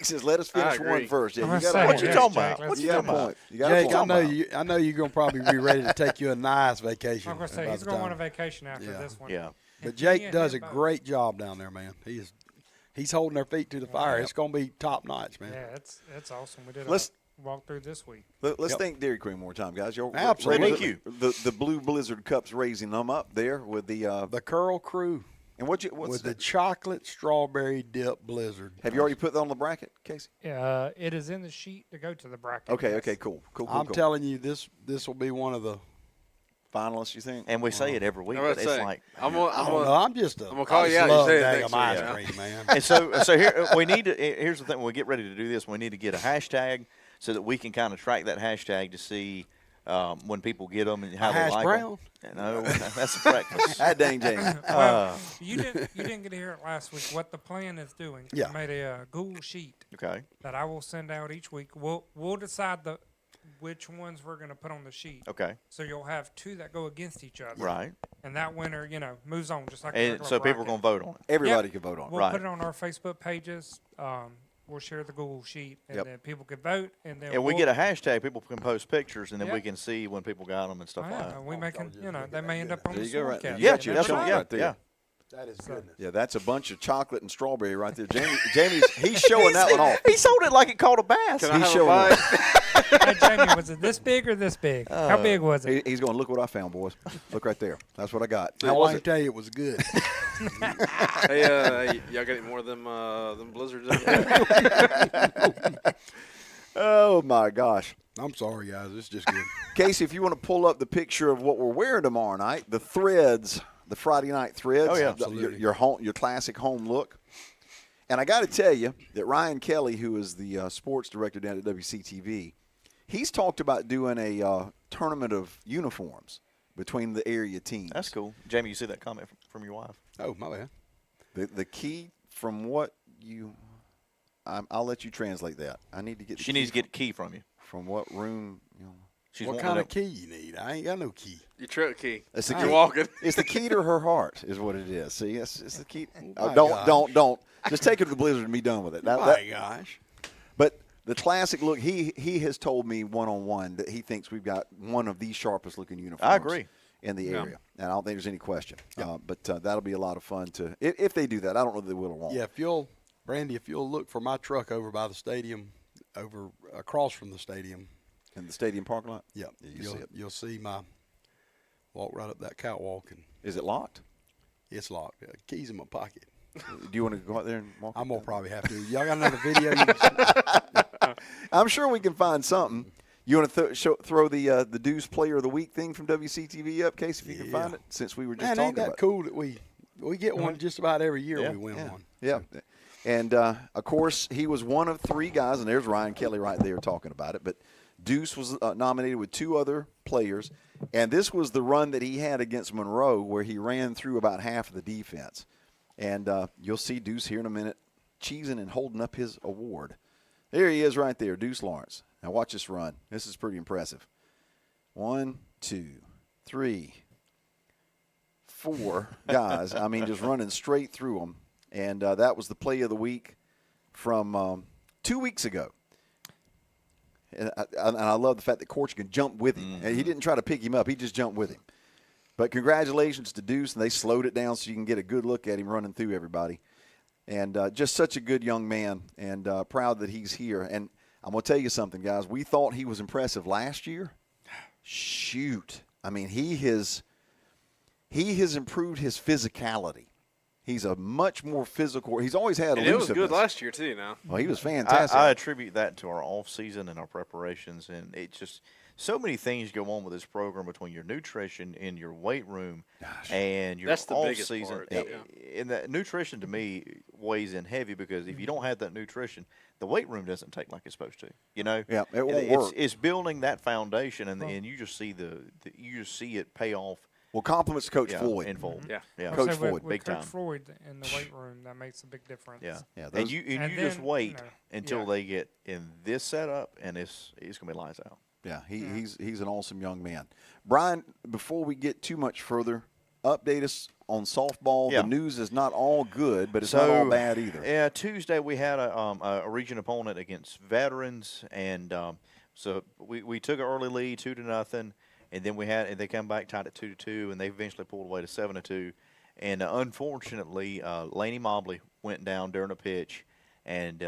says, let us finish agree. one first. Yeah, I'm you gonna got say, a What you yes, talking Jake, about? let's What You you got a talking about? point. You got a Jake, point. I know you're gonna probably be ready to take you a nice vacation. I'm gonna say by he's the going time. on a vacation after Yeah. this one. Yeah. But And Jake he does a and both. great job down there, man. He's holding their feet to the fire. It's gonna be top notch, man. Yeah, it's awesome. We did Let's- a walkthrough this week. Let's Yep. thank Dairy Queen one more time, guys. You're Absolutely. Thank you. The Blue Blizzard Cup's raising them up there with the The Curl Crew and what's with the chocolate strawberry dip blizzard. have you already put that on the bracket, Casey? It is in the sheet to go to the bracket. Okay, yes. okay, cool. I'm telling you, this will be one of the. Finalists, you think? And we say it every week, I but was it's saying, like. I'm I don't know. I'm just a. I'm gonna call I you just out. You love say it daggum next ice week, cream, man. And so here we need to. Here's the thing: when we get ready to do this, we need to get a hashtag so that we can kind of track that hashtag to see when people get them and how they hash like brown? them. No, that's a breakfast. Ah, dang, James. You didn't get to hear it last week. What the plan is doing? Yeah. I made a Google sheet Okay. that I will send out each week. We'll decide which ones we're going to put on the sheet. Okay. So you'll have 2 that go against each other. Right. And that winner, moves on just like a And regular so people are bracket. going to vote on it. Everybody Yep. can vote on it. We'll Right. put it on our Facebook pages. We'll share the Google sheet, and Yep. then people can vote. And then And we we'll, get a hashtag. People can post pictures, and then we Yep. can see when people got them and stuff Oh, like yeah, that. we making, they may end up on There the you go, right there. Swarmcast. You Yeah, got your that's chunk right. Yeah, right there. yeah. That is goodness. Yeah, that's a bunch of chocolate and strawberry right there. He's showing that one off. He sold it like it caught a bass. Can I He's have a showing bite? Hey, Jamie, was it this big or this big? How big was it? He's going, look what I found, boys. Look right there. That's what I got. How How I was can it? tell you it was good. Hey, y'all got any more of them blizzards over there? Oh, my gosh. I'm sorry, guys. It's just good. Casey, if you want to pull up the picture of what we're wearing tomorrow night, the threads the Friday night threads. Oh, yeah, absolutely. Your classic home look. And I got to tell you that Ryan Kelly, who is the sports director down at WCTV, he's talked about doing a tournament of uniforms between the area teams. That's cool. Jamie, you see that comment from your wife? Oh, my bad. The key from what you I'll let you translate that. I need to get. She needs to get a key from you. From what room? She's What wanting kind to of key you need? I ain't got no key. Your truck key. It's the You're key. walking. It's the key to her heart, is what it is. See, it's the key. my Don't. Just take it to the blizzard and be done with it. My gosh. But the classic look, he has told me one-on-one that he thinks we've got one of the sharpest looking uniforms. I agree. In the Yeah. area, and I don't think there's any question. But that'll be a lot of fun to if they do that. I don't know if they will or won't. Yeah, Brandy, if you'll look for my truck over by the stadium, over across from the stadium. In the stadium parking lot. Yep. You see it. You'll see my walk right up that catwalk, and Is it locked? it's locked. Keys in my pocket. Do you want to go out there and walk? I'm going to probably have to. Y'all got another video? You can I'm sure we can find something. You want to throw the Deuce Player of the Week thing from WCTV up, Case, if you can find it, since we were just Man, talking ain't that about it. cool that we get one just about every year Yeah. we win one. Yeah. And, of course, he was one of three guys, and there's Ryan Kelly right there talking about it. But Deuce was nominated with two other players, and this was the run that he had against Monroe where he ran through about half of the defense. And you'll see Deuce here in a minute cheesing and holding up his award. There he is right there, Deuce Lawrence. Now watch this run. This is pretty impressive. 1, 2, 3, 4 guys. I mean, just running straight through them. And that was the play of the week from 2 weeks ago. And I love the fact that Corchigan jumped with him. And he didn't try to pick him up. He just jumped with him. But congratulations to Deuce, and they slowed it down so you can get a good look at him running through everybody. And just such a good young man, and proud that he's here. And I'm going to tell you something, guys. We thought he was impressive last year. Shoot. I mean, he has improved his physicality. He's a much more physical. He's always had And elusiveness. it was good last year, too, now. Well, he was fantastic. I attribute that to our off season and our preparations, and it's just so many things go on with this program between your nutrition in your weight room and your That's the off biggest season. part, yeah. And that nutrition to me weighs in heavy because if you don't have that nutrition, the weight room doesn't take like it's supposed to. You know, Yeah, it won't work. It's building that foundation, and you just see you just see it pay off. Well, compliments to Coach Floyd. In full. Yeah. Yeah. Coach So with Floyd, big Coach time. Floyd in the weight room, that makes a big difference. Yeah. Yeah, And those- you And just then, wait you know, until yeah. they get in this setup, and it's gonna be lights out. Yeah, he's an awesome young man. Brian, before we get too much further, update us on softball. Yeah. The news is not all good, but it's not all bad either. Yeah, Tuesday we had a region opponent against veterans, and so we took an early lead 2-0, and then they come back tied at 2-2, and they eventually pulled away to 7-2, and unfortunately Laney Mobley went down during a pitch. And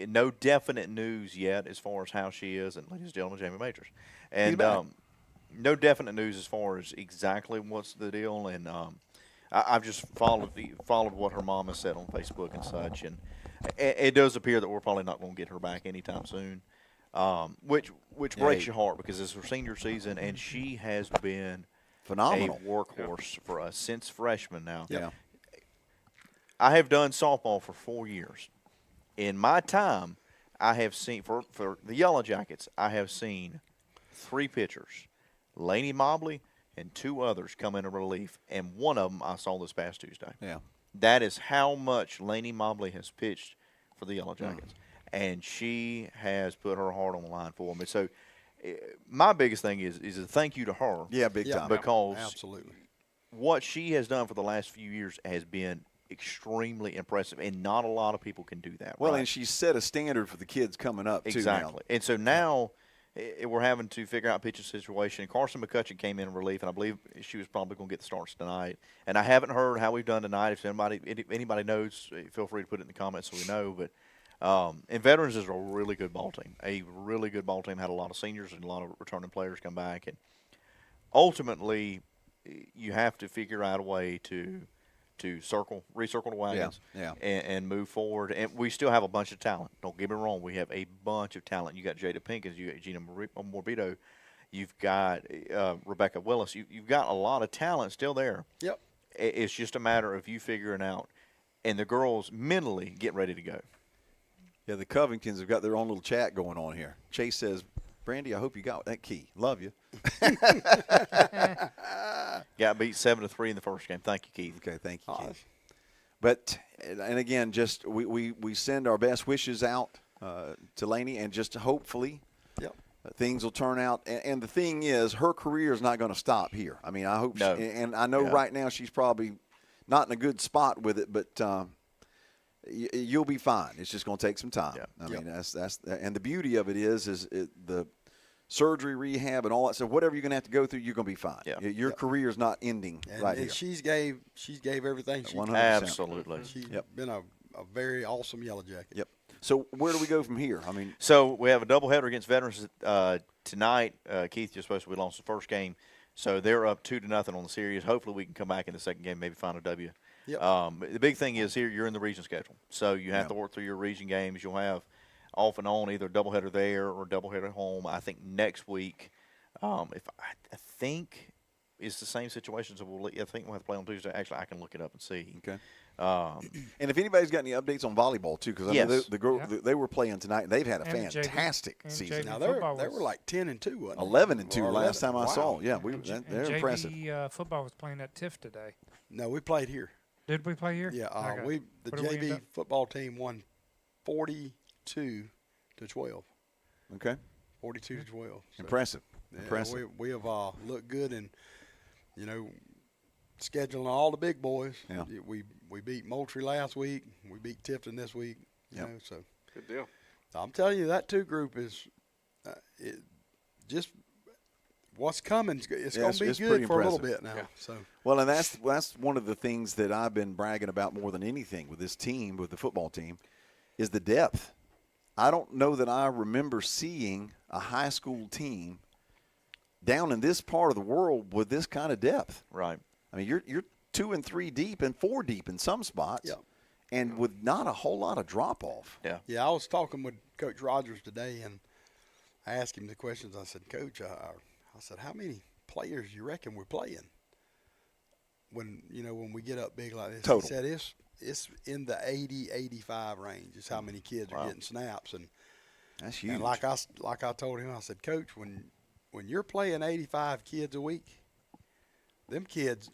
no definite news yet as far as how she is, and ladies and gentlemen, Jamie Majors. And no definite news as far as exactly what's the deal. And I've just followed what her mom has said on Facebook and such. And it does appear that we're probably not going to get her back anytime soon, which breaks your heart because it's her senior season, and she has been Phenomenal. a workhorse for us since freshman now. Yeah. I have done softball for 4 years. In my time, I have seen, for the Yellow Jackets, I have seen 3 pitchers, Laney Mobley and 2 others come into relief, and one of them I saw this past Tuesday. Yeah. That is how much Laney Mobley has pitched for the Yellow Jackets, and she has put her heart on the line for me. So my biggest thing is a thank you to her. Yeah, big Yeah. time. Because Absolutely. what she has done for the last few years has been extremely impressive, and not a lot of people can do that. Well, right? and she set a standard for the kids coming up, too. Exactly. Now. And so now we're having to figure out pitching situation. Carson McCutcheon came in relief, and I believe she was probably going to get the starts tonight. And I haven't heard how we've done tonight. If anybody knows, feel free to put it in the comments so we know. But and Veterans is a really good ball team. A really good ball team. Had a lot of seniors and a lot of returning players come back. And ultimately, you have to figure out a way to recircle the wagons yeah. and move forward. And we still have a bunch of talent. Don't get me wrong. We have a bunch of talent. You got Jada Pinkins. You got Gina Morbido. You've got Rebecca Willis. You've got a lot of talent still there. Yep. it's just a matter of you figuring out, and the girls mentally getting ready to go. Yeah, the Covingtons have got their own little chat going on here. Chase says, Brandy, I hope you got that key. Love you. Got beat 7-3 in the first game. Thank you, Keith. Okay, thank you, Keith. But, and again, just we send our best wishes out to Lainey, and just hopefully things will turn out. And the thing is, her career is not going to stop here. I mean, I hope No. and I know right now she's probably not in a good spot with it, but you'll be fine. It's just going to take some time. Yeah. I mean, that's and the beauty of it is the surgery, rehab, and all that stuff. Whatever you're going to have to go through, you're going to be fine. Yeah. Your career is not ending right and here. she's gave everything she 100%. can. Absolutely. She's been a very awesome Yellow Jacket. Yep. So where do we go from here? I mean, So we have a doubleheader against Veterans tonight. Keith just supposed to be lost the first game, so they're up 2-0 on the series. Hopefully, we can come back in the second game, maybe find a W. Yep. The big thing is here you're in the region schedule, so you have to work through your region games. You'll have off and on either a doubleheader there or a doubleheader at home. I think next week, if I think it's the same situation. So I think we'll have to play on Tuesday. Actually, I can look it up and see. okay. And if anybody's got any updates on volleyball too, because I know Yes. the girl they were playing tonight, and they've had a And JV fantastic and season. JV Now football they were was- like 10-2, wasn't they? 11-2 Or last time I 11. saw. Wow. Yeah, And they're JV, impressive. football was playing at TIFF today. No, we played here. Did we play here? Yeah, Okay. the What did we end JV up? football team won 42-12. Okay, 42-12. So, impressive. yeah, Impressive. We have looked good, and scheduling all the big boys. Yeah. We beat Moultrie last week. We beat Tifton this week. Yep. So Good deal. I'm telling you, that 2 group is just what's coming. It's going to be it's pretty good for a little impressive. bit now. Yeah. So Well, and that's one of the things that I've been bragging about more than anything with this team, with the football team, is the depth. I don't know that I remember seeing a high school team down in this part of the world with this kind of depth. Right. I mean, you're 2 and 3 deep and 4 deep in some spots, Yeah. and with not a whole lot of drop off. Yeah. yeah, I was talking with Coach Rogers today, and I asked him the questions. I said, Coach, I said, how many players you reckon we're playing when we get up big like this? Total. He said it's in the 80-85 range is how many kids are getting snaps. And That's huge. And like I told him, I said, Coach, when you're playing 85 kids a week, them kids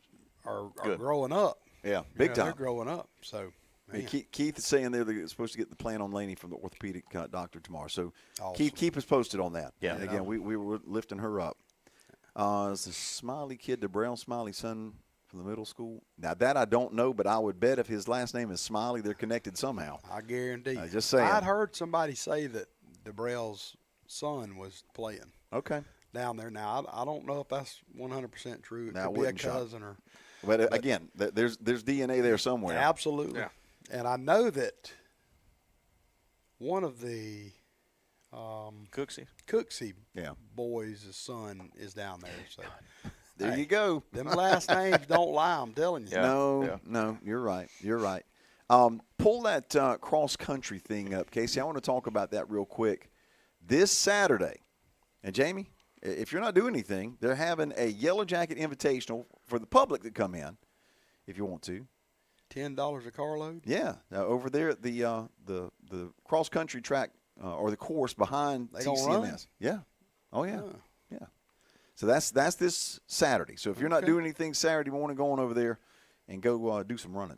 are growing up. Yeah, big time. They're growing up. So, Hey, man. Keith is saying they're supposed to get the plan on Laney from the orthopedic doctor tomorrow. So Awesome. keep us posted on that. Yeah. And again, we were lifting her up. It's the Smiley kid, the Brown Smiley son from the middle school. Now, that I don't know, but I would bet if his last name is Smiley, they're connected somehow. I guarantee. Just saying. I'd heard somebody say that DeBrell's son was playing Okay. down there. Now, I don't know if that's 100% true. It Now, could be a wouldn't shock. cousin or But again, there's DNA there somewhere. absolutely. Yeah. And I know that one of the Cooksey. Cooksey Yeah. boys' son is down there. So There Hey. you go. them last names don't lie. I'm telling you. Yeah. No, you're right. You're right. Pull that cross-country thing up, Casey. I want to talk about that real quick. This Saturday, and Jamie, if you're not doing anything, they're having a Yellow Jacket Invitational for the public that come in, if you want to. $10 a carload. Yeah, over there at the cross-country track or the course behind They gonna TCMS. run? Yeah. Oh, yeah. Oh. Yeah. So that's this Saturday. So if you're not Okay. doing anything Saturday morning, go on over there and go do some running.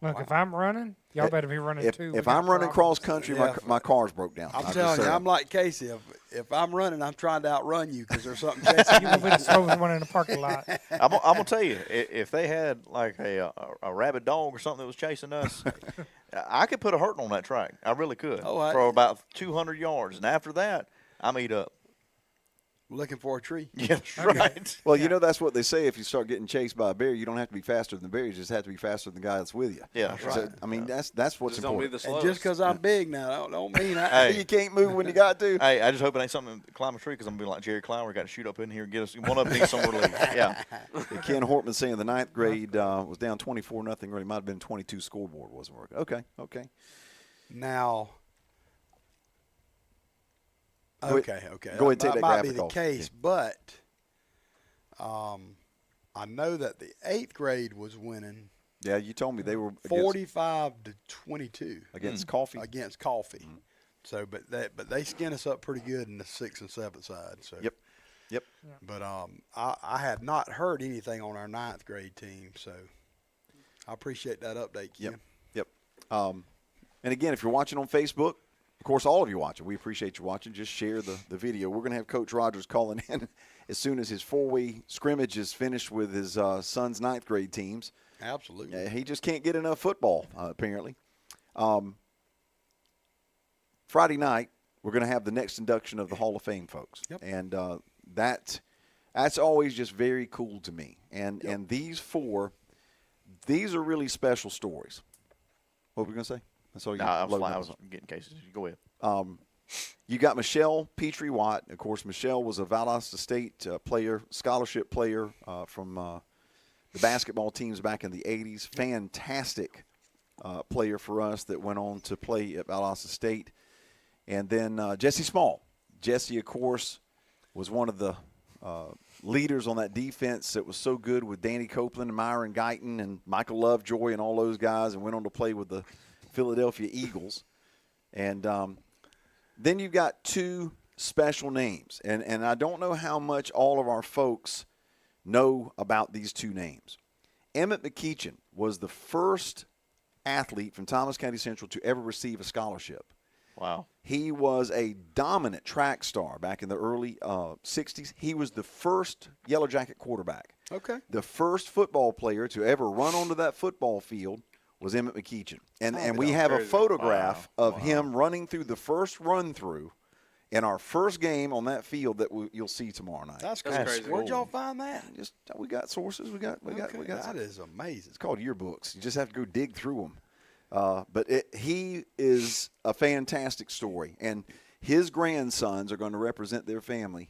Look, if I'm running, y'all better be running too. We If got I'm running problems. cross country, Yeah. my car's broke down. I'm just telling you, saying. I'm like Casey. If I'm running, I'm trying to outrun you because there's something chasing You will be the slowest one in the parking lot. I'm gonna tell you, if they had like a rabid dog or something that was chasing us, I could put a hurting on that track. I really could Oh, for about 200 yards, and after that, I'm eat up. looking for a tree. Yeah, that's right. Well, you know that's what they say. If you start getting chased by a bear, you don't have to be faster than the bear. You just have to be faster than the guy that's with you. Yeah, that's So, right. I mean, that's what's Just don't be important. the And slowest. just because I'm big now, don't mean I. Hey. You can't move when you got to. Hey, I just hope it ain't something to climb a tree because I'm gonna be like Jerry Clower. Got to shoot up in here and get us one up needs some relief. Yeah, Ken Hortman saying the ninth grade was down 24-0. Or it might have been 22. Scoreboard wasn't working. Okay. Now, Go okay. go ahead and take that might be graphic the off. case, Yeah. but I know that the 8th grade was winning Yeah, you told me they were 45-22 against Coffee. against Coffee. So, but they skinned us up pretty good in the 6th and 7th side. So. Yep. But I had not heard anything on our 9th grade team, so I appreciate that update, Ken. Yep. And again, if you're watching on Facebook, of course, all of you watching, we appreciate you watching. Just share the video. We're going to have Coach Rogers calling in as soon as his 4-way scrimmage is finished with his son's 9th grade teams. Absolutely. He just can't get enough football, apparently. Friday night, we're going to have the next induction of the Hall of Fame folks. Yep. And that's always just very cool to me. And these 4, these are really special stories. What were we going to say? That's all you I loading was up. getting cases. Go ahead. You got Michelle Petrie-Watt. Of course, Michelle was a Valdosta State player, scholarship player from the basketball teams back in the 80s. Fantastic player for us that went on to play at Valdosta State. And then Jesse Small. Jesse, of course, was one of the leaders on that defense that was so good with Danny Copeland and Myron Guyton and Michael Lovejoy and all those guys, and went on to play with the Philadelphia Eagles. And then you've got 2 special names. And I don't know how much all of our folks know about these 2 names. Emmett McKeachin was the first athlete from Thomas County Central to ever receive a scholarship. Wow. He was a dominant track star back in the early 60s. He was the first Yellow Jacket quarterback. Okay. The first football player to ever run onto that football field was Emmett McKeachin. And we have a photograph of him running through the first run-through in our first game on that field that you'll see tomorrow night. That's crazy. crazy. Where'd y'all find that? We got sources. We got. That is amazing. It's called yearbooks. You just have to go dig through them. But he is a fantastic story, and his grandsons are going to represent their family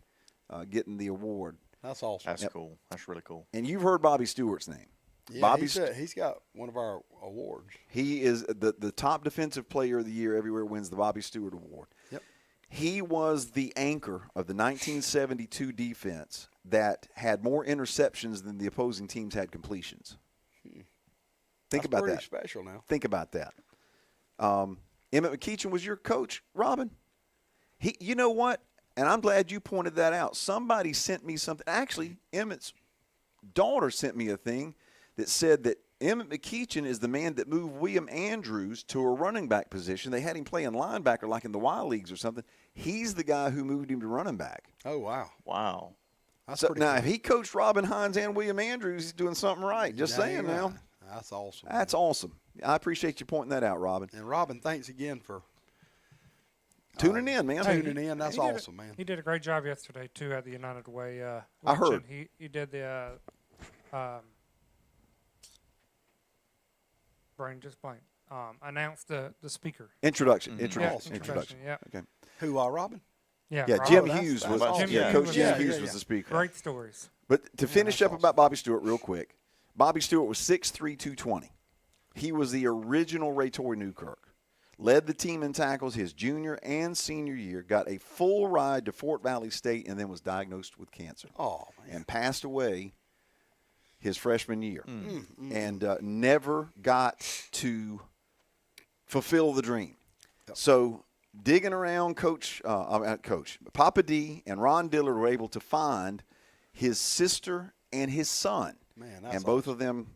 getting the award. That's awesome. That's cool. That's really cool. And you've heard Bobby Stewart's name. Yeah, he's got one of our awards. He is the top defensive player of the year everywhere, wins the Bobby Stewart Award. Yep. He was the anchor of the 1972 defense that had more interceptions than the opposing teams had completions. Think about that. That's pretty special now. Think about that. Emmett McKeachin was your coach, Robin. You know what? And I'm glad you pointed that out. Somebody sent me something. Actually, Emmett's daughter sent me a thing that said that Emmett McKeachin is the man that moved William Andrews to a running back position. They had him playing linebacker like in the Y Leagues or something. He's the guy who moved him to running back. Oh, wow. Wow. That's So pretty now, cool. if he coached Robin Hines and William Andrews, he's doing something right. Just saying Dang now. right. That's awesome. That's awesome. I appreciate you pointing that out, Robin. And Robin, thanks again for Tuning in, man. tuning in. That's He did awesome, man. He did a great job yesterday too at the United Way. I heard. luncheon. He did the brain just blank. Announced the speaker. Introduction. Yeah, Introduction. Yeah. Okay. Who, Robin? Yeah. Yeah, Rob, Jim that's- Hughes that's was. awesome. Yeah, Jim Coach Hughes Jim was- Hughes yeah, was yeah. the speaker. Great stories. But to finish that's up about Bobby Stewart real quick, Bobby Stewart was 6'3", 220. He was the original Ray Torrey Newkirk. Led the team in tackles his junior and senior year, got a full ride to Fort Valley State, and then was diagnosed with cancer. Oh, man. And passed away his freshman year. And never got to fulfill the dream. So digging around, Papa D and Ron Dillard were able to find his sister and his son. Man, that's And both of them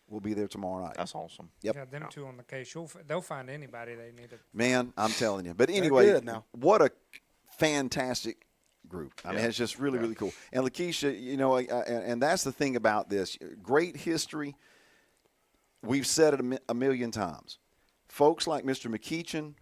will be there tomorrow night. That's awesome. Yep. Yeah, them two on the case. They'll find anybody they need to. Man, I'm telling you. But anyway, good now. what a fantastic group. I mean, it's just really, really cool. And Lakeisha, you know, and that's the thing about this. Great history. We've said it a million times. Folks like Mr. McKeachin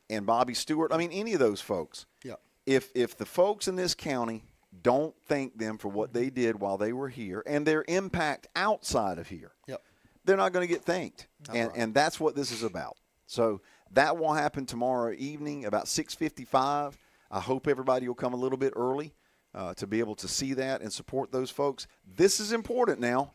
and Bobby Stewart, I mean, any of those folks, Yep. if the folks in this county don't thank them for what they did while they were here and their impact outside of here, Yep. they're not going to get thanked. Right. And that's what this is about. So that will happen tomorrow evening about 6:55. I hope everybody will come a little bit early to be able to see that and support those folks. This is important now.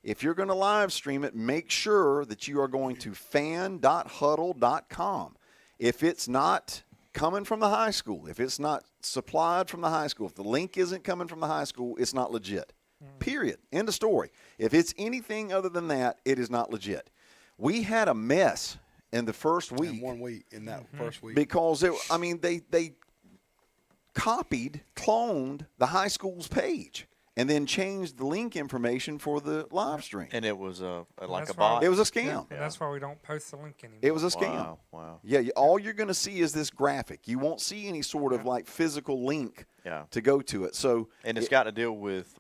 If you're going to live stream it, make sure that you are going to fan.huddle.com. If it's not coming from the high school, if it's not supplied from the high school, if the link isn't coming from the high school, it's not legit. Period. End of story. If it's anything other than that, it is not legit. We had a mess in the first week. In 1 week, in that first week. Because, they copied, cloned the high school's page and then changed the link information for the live stream. And it was like That's a why- bot. It was a scam. And that's why we don't post the link anymore. It was a scam. Wow. Yeah, all you're going to see is this graphic. You won't see any sort of like physical link Yeah. to go to it. So And it's got to deal with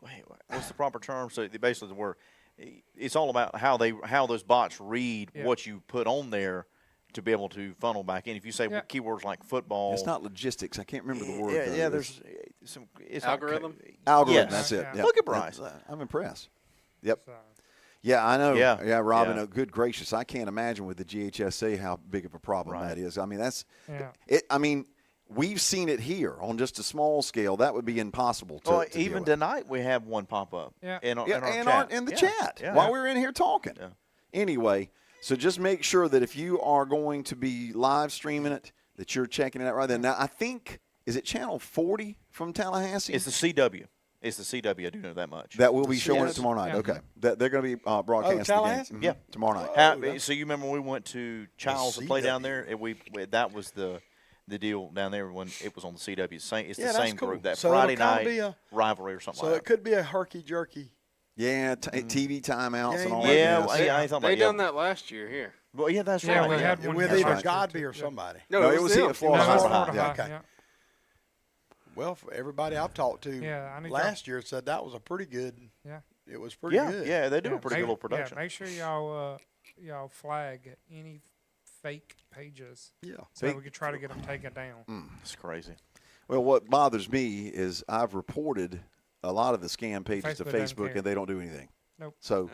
what's the proper term? So basically, it's all about how those bots read Yeah. what you put on there to be able to funnel back in. If you say Yeah. keywords like football, it's not logistics. I can't remember the word. Yeah, though. yeah. It's- There's some it's Algorithm? algorithm. Yes. That's it. Yeah. Yep. Look at Bryce. I'm impressed. Yep. So, Yeah, I know. Yeah. Robin. Yeah. Oh, good gracious, I can't imagine with the GHSA how big of a problem Right. that is. I mean, that's yeah. it. I mean, we've seen it here on just a small scale. That would be impossible to. Well, to deal even with. tonight we have one pop up. Yeah. In our Yeah, chat. in the Yeah. chat Yeah. while we were in here talking. Yeah. Anyway, so just make sure that if you are going to be live streaming it, that you're checking it out right then. Now, I think, is it channel 40 from Tallahassee? It's the CW. It's the CW. I do know that much. That will be The showing it CS? tomorrow night. Yeah. Okay. They're going to be broadcasting Tallahassee? the game. Yeah. Tomorrow night. So you remember when we went to Childs to play down there? That was the deal down there when it was on the CW. It's Yeah, the that's same cool. group. That So it'll Friday kinda night be a- rivalry or something So like it could be a herky-jerky. Yeah, TV timeouts and all Yeah, that. Yeah, mess. well, yeah, I ain't talking They about done that last year here. Well, yeah, that's Yeah, right. we had one With here either last year, Godby too. or somebody. No, it was here them. at Florida No, that's High. Florida Yeah. High, Okay. yeah. Well, for everybody I've talked to Yeah, I need last year said that was a pretty good. Yeah. It was pretty Yeah, good. yeah, they do a pretty make, good little production. Yeah, make sure y'all flag any fake pages Yeah. so that we could try to get them taken down. It's crazy. Well, what bothers me is I've reported a lot of the scam pages to Facebook doesn't Facebook, care. and they don't do anything. Nope. So Yeah.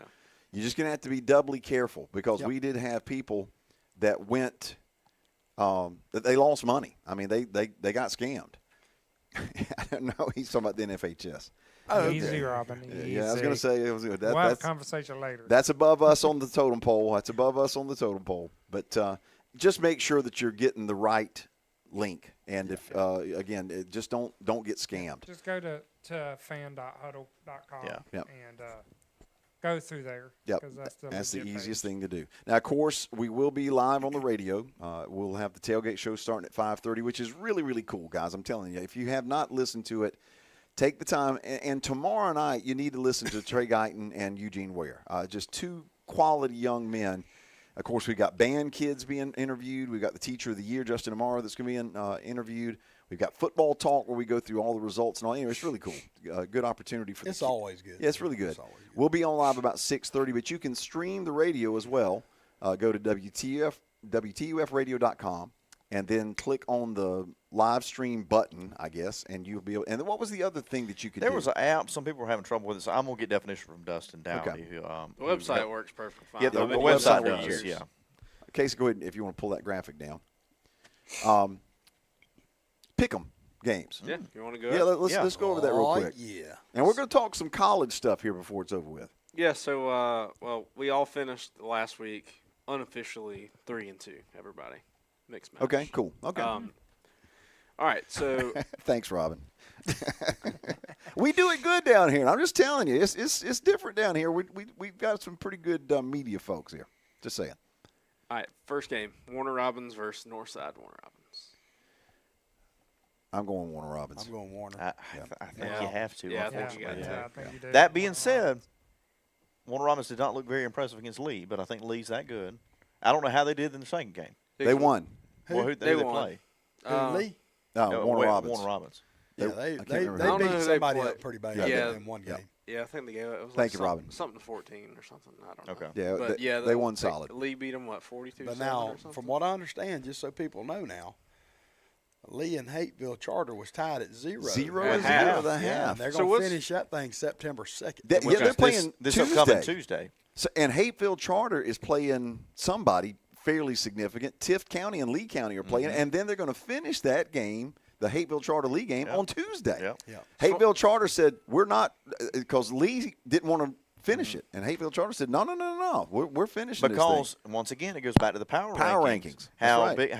you're just going to have to be doubly careful because Yep. we did have people that went that they lost money. I mean, they got scammed. I don't know. He's talking about the NFHS. Oh, Easy, okay. Robin. Yeah, I was going to say it was good. We'll have a That's conversation later. that's above us on the totem pole. That's above us on the totem pole. But just make sure that you're getting the right link. And if again, just don't get scammed. Just go to fan.huddle.com Yeah. Yep. and go through there. Yep, 'cause that's the that's the legit easiest page. thing to do. Now, of course, we will be live on the radio. We'll have the tailgate show starting at 5:30, which is really, really cool, guys. I'm telling you, if you have not listened to it, take the time. And tomorrow night, you need to listen to Trey Guyton and Eugene Ware. Just two quality young men. Of course, we've got band kids being interviewed. We've got the teacher of the year, Justin Amaro, that's going to be interviewed. We've got football talk where we go through all the results and all. Anyway, it's really cool. Good opportunity for It's the always good. Yeah, it's really good. It's always good. We'll be on live about 6:30, but you can stream the radio as well. Go to WTUFradio.com and then click on the live stream button, I guess, and you'll be able. And what was the other thing that you could There do? was an app. Some people were having trouble with it, so I'm gonna get definition from Dustin Downey. Okay. Who, The website works perfectly fine. Yeah, the I've been website using it for does, years. Yeah. Casey, go ahead if you want to pull that graphic down. Pick 'em games. Yeah, you want to go? Yeah, ahead? let's go over that real Oh, quick. yeah. And we're going to talk some college stuff here before it's over with. Yeah. So, well, we all finished last week unofficially 3-2. Everybody, mixed match. Okay, cool. Okay. All right. So, Thanks, Robin. We do it good down here. And I'm just telling you, it's different down here. We've got some pretty good media folks here. Just saying. all right. First game: Warner Robins versus Northside Warner Robins. I'm going Warner Robins. I'm going Warner. I think Yeah. you have to. Yeah, I think Yeah, you got yeah, to. I think you do. That being said, Warner Robins did not look very impressive against Lee, but I think Lee's that good. I don't know how they did in the second game. They won. Well, who They they won. play? Lee? No, Warner Robins. Warner Robins. Yeah, I they can't remember. I don't know beat who they somebody play. up pretty bad Yeah. in one Yeah. game. Yeah, I think the game it was Thank like you, Robin. something to 14 or something. I don't know. Okay. Yeah, But yeah, they won solid. Lee beat them what 42. But now, from what I understand, just so people know now, Lee and Hateville Charter was tied at 0. 0 At and 0 half. at the Yeah, half. and they're So going to what's- finish that thing September 2nd. That- yeah, they're playing this Tuesday. upcoming Tuesday. So, and Hateville Charter is playing somebody fairly significant. Tift County and Lee County are playing, and then they're going to finish that game, the Hateville Charter Lee game, on Tuesday. Yep. Yeah. Hateville Charter said, we're not, because Lee didn't want to finish it. And Hateville Charter said, no. We're finishing Because this once again, it goes back to the power rankings. That's How right. big?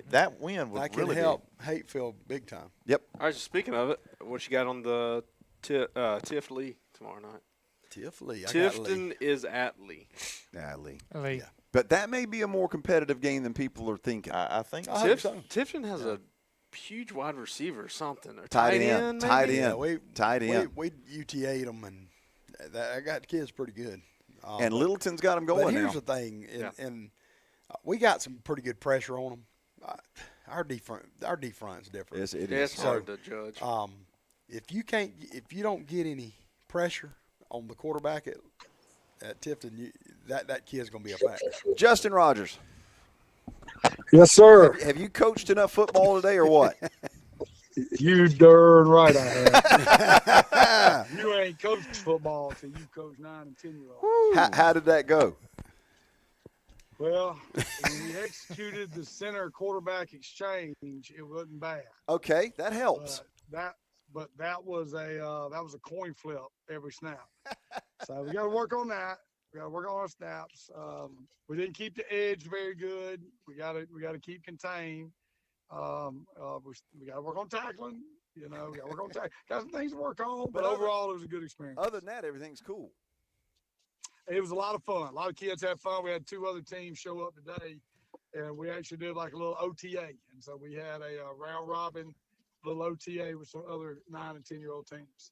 That win would That can really help Hateville big time. thing. Yep. All right, so speaking of it, what you got on the Tiff Lee tomorrow night. Tiff Lee. I got Lee. Tifton is at Lee. Nah, Lee. Lee. Yeah. But that may be a more competitive game than people are thinking. I think I hope so. Tifton has a huge wide receiver or something. Or Tight tight end, end, tight maybe? end. Yeah, we Tight end. We UTA'd them, and I got the kids pretty good. And Littleton's got them but going here's now. the thing, Yeah. and we got some pretty good pressure on them. Our defront's different. Yes, it Yeah, is. it's hard to judge. If you don't get any pressure on the quarterback at Tifton, that kid's gonna be a factor. Justin Rogers, Yes, sir. have you coached enough football today or what? You darn right I have. You ain't coached football until you coach 9 and 10-year-olds. How did that go? Well, when we executed the center quarterback exchange, it wasn't bad. Okay, that helps. But that was a coin flip every snap. So we got to work on that. We got to work on our snaps. We didn't keep the edge very good. We got to keep contained. We got to work on tackling. You know, we got to work on tackling. Got some things to work on, but overall, it was a good experience. Other than that, everything's cool. It was a lot of fun. A lot of kids had fun. We had 2 other teams show up today, and we actually did like a little OTA. And so we had a round robin little OTA with some other 9 and 10-year-old teams.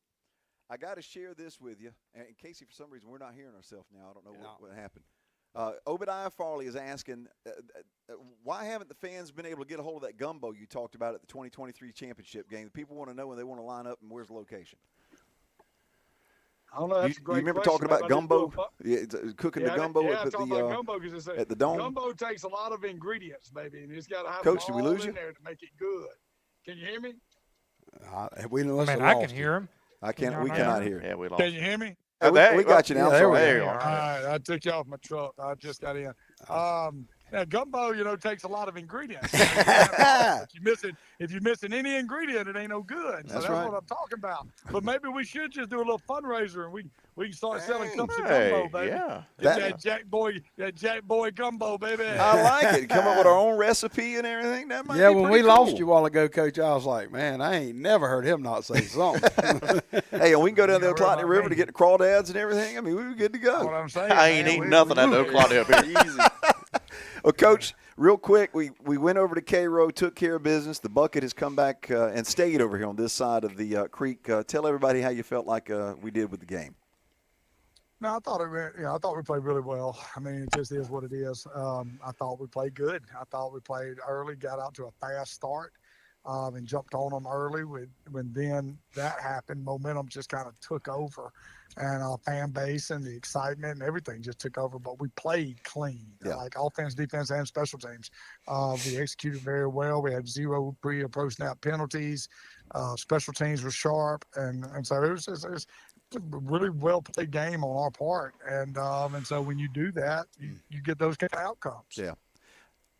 I got to share this with you. And Casey, for some reason, we're not hearing ourselves now. I don't know what happened. Obadiah Farley is asking, why haven't the fans been able to get a hold of that gumbo you talked about at the 2023 championship game? The people want to know when they want to line up and where's the location. I don't know. That's a great you remember question. talking about gumbo? Cooking the gumbo at gumbo at the Dome? Gumbo takes a lot of ingredients, baby, and it's got to have Coach, them did we all lose in you? there to make it good. Can you hear me? We must Man, have I lost can hear him. I can't. We Yeah. cannot hear. Yeah, we lost. Can you hear me? We got you now. Yeah, there we There go. you All are. right, I took you off my truck. I just got in. Now, gumbo, takes a lot of ingredients. If you're missing any ingredient, it ain't no good. So That's that's right. what I'm talking about. But maybe we should just do a little fundraiser, and we can start selling cups of Hey, gumbo, baby. yeah. Get that Jack Boy gumbo, baby. I like it. Come up with our own recipe and everything. That might Yeah, be when pretty we lost cool. you a while ago, Coach, I was like, man, I ain't never heard him not say something. Hey, and we can go down the Don't worry Oglotny about River me. to get the crawdads and everything. I mean, we were good to That's what go. I'm saying. I ain't man. eating nothing at no Claudia up here. Easy. Well, Coach, real quick, we went over to Cairo, took care of business. The bucket has come back and stayed over here on this side of the creek. Tell everybody how you felt like we did with the game. No, I thought I thought we played really well. I mean, it just is what it is. I thought we played good. I thought we played early, got out to a fast start, and jumped on them early. When then that happened, momentum just kind of took over, and our fan base and the excitement and everything just took over. But we played clean, like offense, defense, and special teams. We executed very well. We had 0 pre or post snap penalties. Special teams were sharp, and so it was a really well played game on our part. And so when you do that, you get those kind of outcomes. Yeah.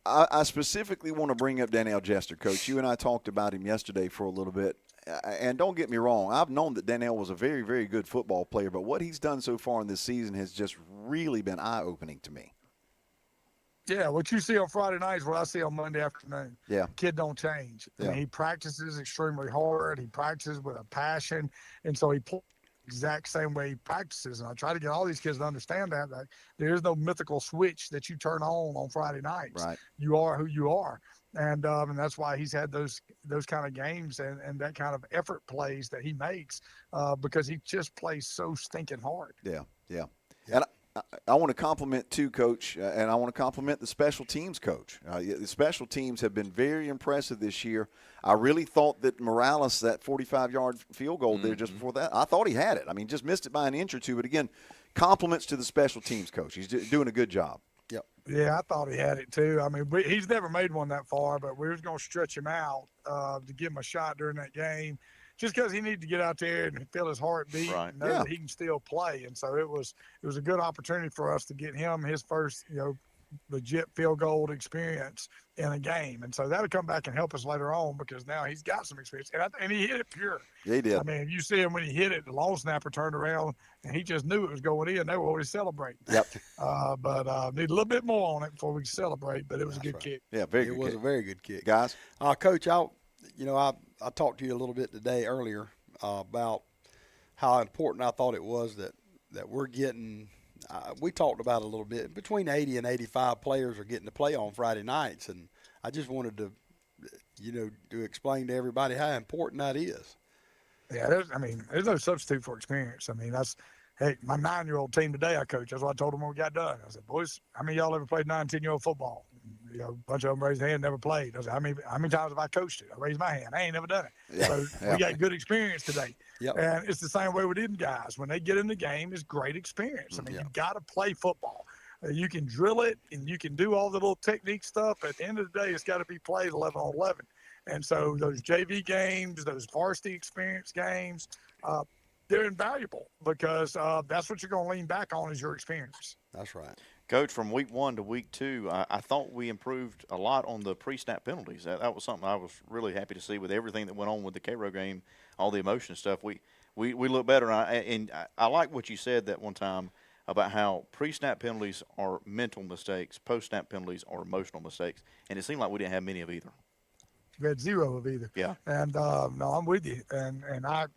I specifically want to bring up Danielle Jester, Coach. You and I talked about him yesterday for a little bit. And don't get me wrong, I've known that Danielle was a very, very good football player, but what he's done so far in this season has just really been eye-opening to me. Yeah, what you see on Friday night is what I see on Monday afternoon. Yeah. Kid don't change. Yeah. I mean, he practices extremely hard. He practices with a passion, and so he plays the exact same way he practices. And I try to get all these kids to understand that there is no mythical switch that you turn on Friday nights. Right. You are who you are. And that's why he's had those kind of games and that kind of effort plays that he makes because he just plays so stinking hard. Yeah. And I want to compliment, too, Coach, and I want to compliment the special teams coach. The special teams have been very impressive this year. I really thought that Morales, that 45-yard field goal there just before that, I thought he had it. I mean, just missed it by an inch or two. But, again, compliments to the special teams coach. He's doing a good job. Yep. Yeah, I thought he had it too. I mean, he's never made one that far, but we was going to stretch him out to give him a shot during that game, just because he needed to get out there and feel his heartbeat and know that he can still play. And so it was a good opportunity for us to get him his first, legit field goal experience in a game. And so that'll come back and help us later on because now he's got some experience. And he hit it pure. Yeah, he did. I mean, you see him when he hit it, the long snapper turned around and he just knew it was going in. They were already celebrating. Yep. But need a little bit more on it before we celebrate, but it was a good kick. Yeah, very good It was kick. a very good kick. Guys? Coach, I talked to you a little bit today earlier about how important I thought it was that we're getting. We talked about it a little bit. Between 80 and 85 players are getting to play on Friday nights, and I just wanted to, to explain to everybody how important that is. Yeah, there's no substitute for experience. Hey, my 9-year-old team today I coach, that's what I told them when we got done. I said, boys, how many of y'all ever played 9, 10-year-old football? A bunch of them raised their hand, never played. I said, how many times have I coached it? I raised my hand. I ain't never done it. Yeah. So we got good experience today. Yep. And it's the same way with them guys. When they get in the game, it's great experience. You got to play football. You can drill it, and you can do all the little technique stuff. At the end of the day, it's got to be played 11 on 11. And so those JV games, those varsity experience games, they're invaluable because that's what you're going to lean back on is your experience. That's right. Coach, from week 1 to week 2, I thought we improved a lot on the pre-snap penalties. That was something I was really happy to see with everything that went on with the Cairo game, all the emotion stuff. We look better, and I like what you said that one time about how pre-snap penalties are mental mistakes, post-snap penalties are emotional mistakes, and it seemed like we didn't have many of either. We had 0 of either. Yeah. And no, I'm with you. And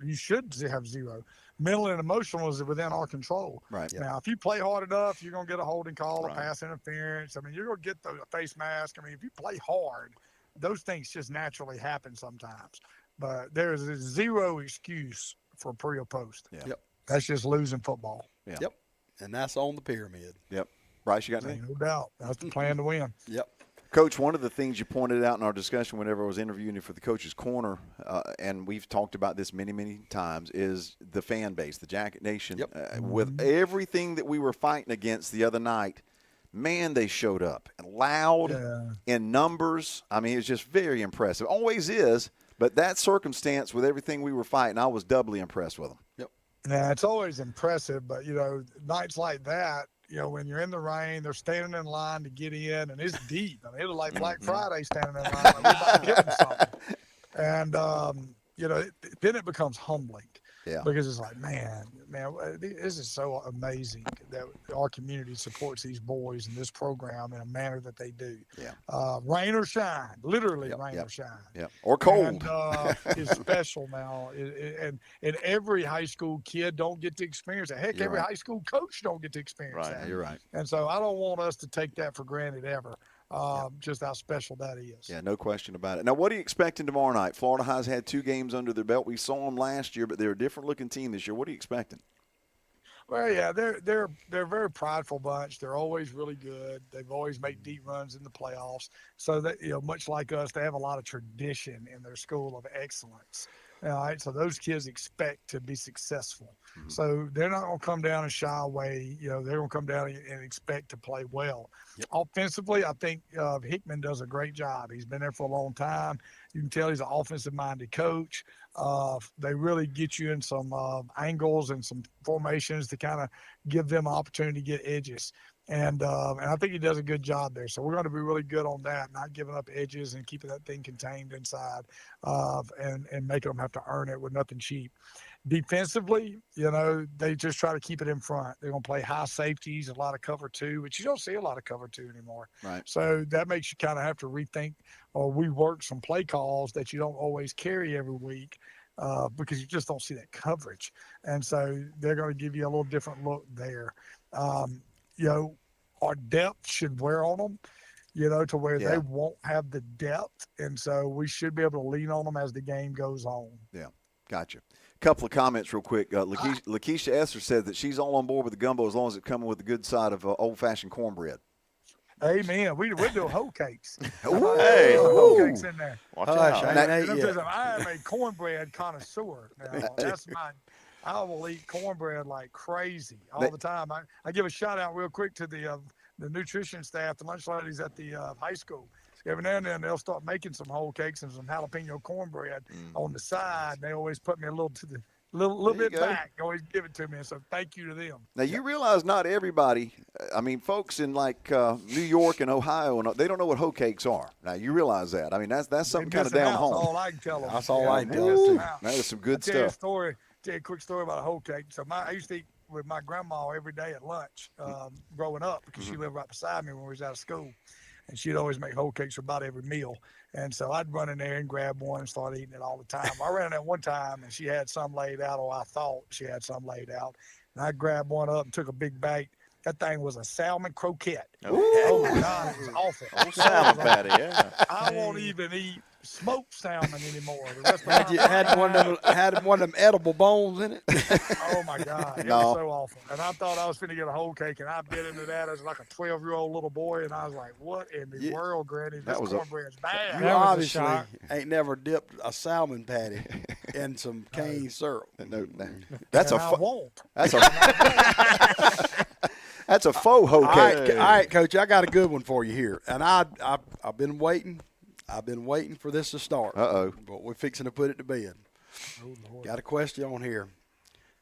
you should have 0. Mental and emotional is within our control. Right. Now, if you play hard enough, you're going to get a holding call, Right. a pass interference. You're going to get a face mask. If you play hard, those things just naturally happen sometimes. But there is 0 excuse for pre or post. Yeah. Yep. That's just losing football. Yeah. Yep. And that's on the pyramid. Yep. Bryce, you got anything? No doubt. That's the plan to win. Yep. Coach, one of the things you pointed out in our discussion whenever I was interviewing you for the Coach's Corner, and we've talked about this many, many times, is the fan base, the Jacket Nation. Yep. With everything that we were fighting against the other night, man, they showed up loud in numbers. It's just very impressive. Always is, but that circumstance with everything we were fighting, I was doubly impressed with them. Yep. Yeah, it's always impressive, but, nights like that, when you're in the rain, they're standing in line to get in, and it's deep. It was like Black Friday standing in line. Like we're about to give them something. And, then it becomes humbling. Yeah. Because it's like, man, this is so amazing that our community supports these boys in this program in a manner that they do. Yeah. Rain or shine, literally rain or shine. Yeah. Or cold. And, it's special now. And every high school kid don't get to experience it. Heck, You're every right. high school coach don't get to experience Right. that. You're right. And so I don't want us to take that for granted ever. Just how special that is. Yeah, no question about it. Now, what are you expecting tomorrow night? Florida High's had 2 games under their belt. We saw them last year, but they're a different-looking team this year. What are you expecting? Well, yeah, they're a very prideful bunch. They're always really good. They've always made deep runs in the playoffs. So that much like us, they have a lot of tradition in their school of excellence. All right, so those kids expect to be successful. Mm-hmm. So they're not going to come down and shy away. They're going to come down and expect to play well. Yep. Offensively, I think Hickman does a great job. He's been there for a long time. You can tell he's an offensive-minded coach. They really get you in some angles and some formations to kind of give them an opportunity to get edges. And I think he does a good job there. So we're going to be really good on that, not giving up edges and keeping that thing contained inside and making them have to earn it with nothing cheap. Defensively, they just try to keep it in front. They're going to play high safeties, a lot of cover 2, which you don't see a lot of cover 2 anymore. Right. So that makes you kind of have to rethink or rework some play calls that you don't always carry every week. Because you just don't see that coverage. And so they're going to give you a little different look there. Our depth should wear on them, to where they won't have the depth. And so we should be able to lean on them as the game goes on. Yeah, gotcha. Couple of comments real quick. Lakeisha Esser said that she's all on board with the gumbo as long as it's coming with the good side of old-fashioned cornbread. Amen. We're doing hoe cakes. Hey. Hoe cakes in there. Watch Hush, out. I ain't ate yet. I am a cornbread connoisseur. Now, I will eat cornbread like crazy all the time. I give a shout out real quick to the nutrition staff, the lunch ladies at the high school. Every now and then they'll start making some whole cakes and some jalapeno cornbread on the side. They always put me a little to the little bit back. Always give it to me. So thank you to them. Now, you realize not everybody, folks in like New York and Ohio, they don't know what hoe cakes are. Now, you realize that. that's something kind of down home. That's all I can tell them. That's all I can tell them, too. That is some good Tell you a quick story about a hoe cake. So I used to eat with my grandma every day at lunch growing up because she lived right beside me when we was out of school. and she'd always make whole cakes for about every meal. And so I'd run in there and grab one and start eating it all the time. I ran in there one time, and she had some laid out, or I thought she had some laid out. And I grabbed one up and took a big bite. That thing was a salmon croquette. Oh my God, it was awful. Oh, salmon patty, yeah. I won't even eat smoked salmon anymore. The rest of Had you my life. had one of them edible bones in it? Oh my God, it No. was so awful. And I thought I was finna get a whole cake, and I bit into that as like a 12-year-old little boy, and I was like, "What in the world, Granny? This That was a- cornbread's bad." You That was a obviously shock. ain't never dipped a salmon patty in some cane syrup. No, that's And a I faux, won't. that's a that's a faux hoe All cake. right, Coach, I got a good one for you here, and I've been waiting. I've been waiting for this to start. Uh-oh. But we're fixing to put it to bed. Oh, Lord. Got a question on here.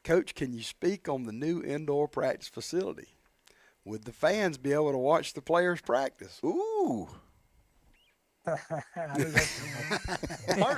Coach, can you speak on the new indoor practice facility? Would the fans be able to watch the players practice? Ooh. First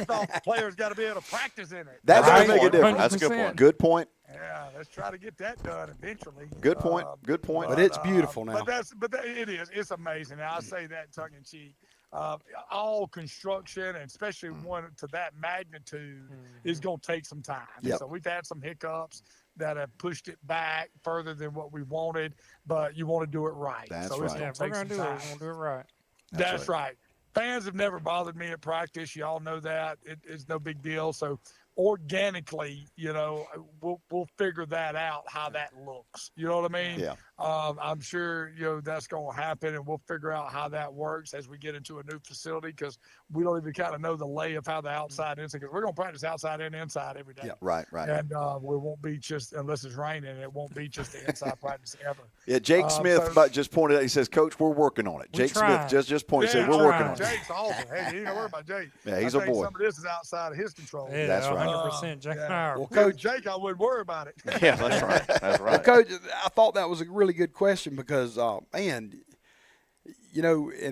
off, the players got to be able to practice in it. That's Right. gonna make a difference. That's a good 100%. point. Good point. Yeah, let's try to get that done eventually. Good point. Good point. But it's beautiful now. It is. It's amazing. Now, I say that tongue in cheek. All construction, and especially one to that magnitude, is going to take some time. Yep. So we've had some hiccups that have pushed it back further than what we wanted, but you want to do it right. That's so right. it's Yeah, going if to we're take gonna some do it, time. we're gonna do it right. That's right. Fans have never bothered me at practice. You all know that. It's no big deal. So organically, we'll figure that out, how that looks. You know what I mean? Yeah. I'm sure, that's going to happen, and we'll figure out how that works as we get into a new facility, because we don't even kind of know the lay of how the outside is, because we're going to practice outside and inside every day. Yeah. Right. And we won't be just, unless it's raining, it won't be just the inside practice ever. Yeah, Jake Smith just pointed out. He says, "Coach, we're working on it." We Jake tried. Smith just pointed. Yeah, Said, "We're working on it." Jake's awesome. Hey, you ain't got to worry about Jake. Yeah, he's I a think boy. Some of this is outside of his control. Yeah, That's right. 100%. Jake and I are. Well, Coach Coach, Jake, I wouldn't worry about it. Yeah, that's right. That's Well, right. Coach, I thought that was a really good question because, man, and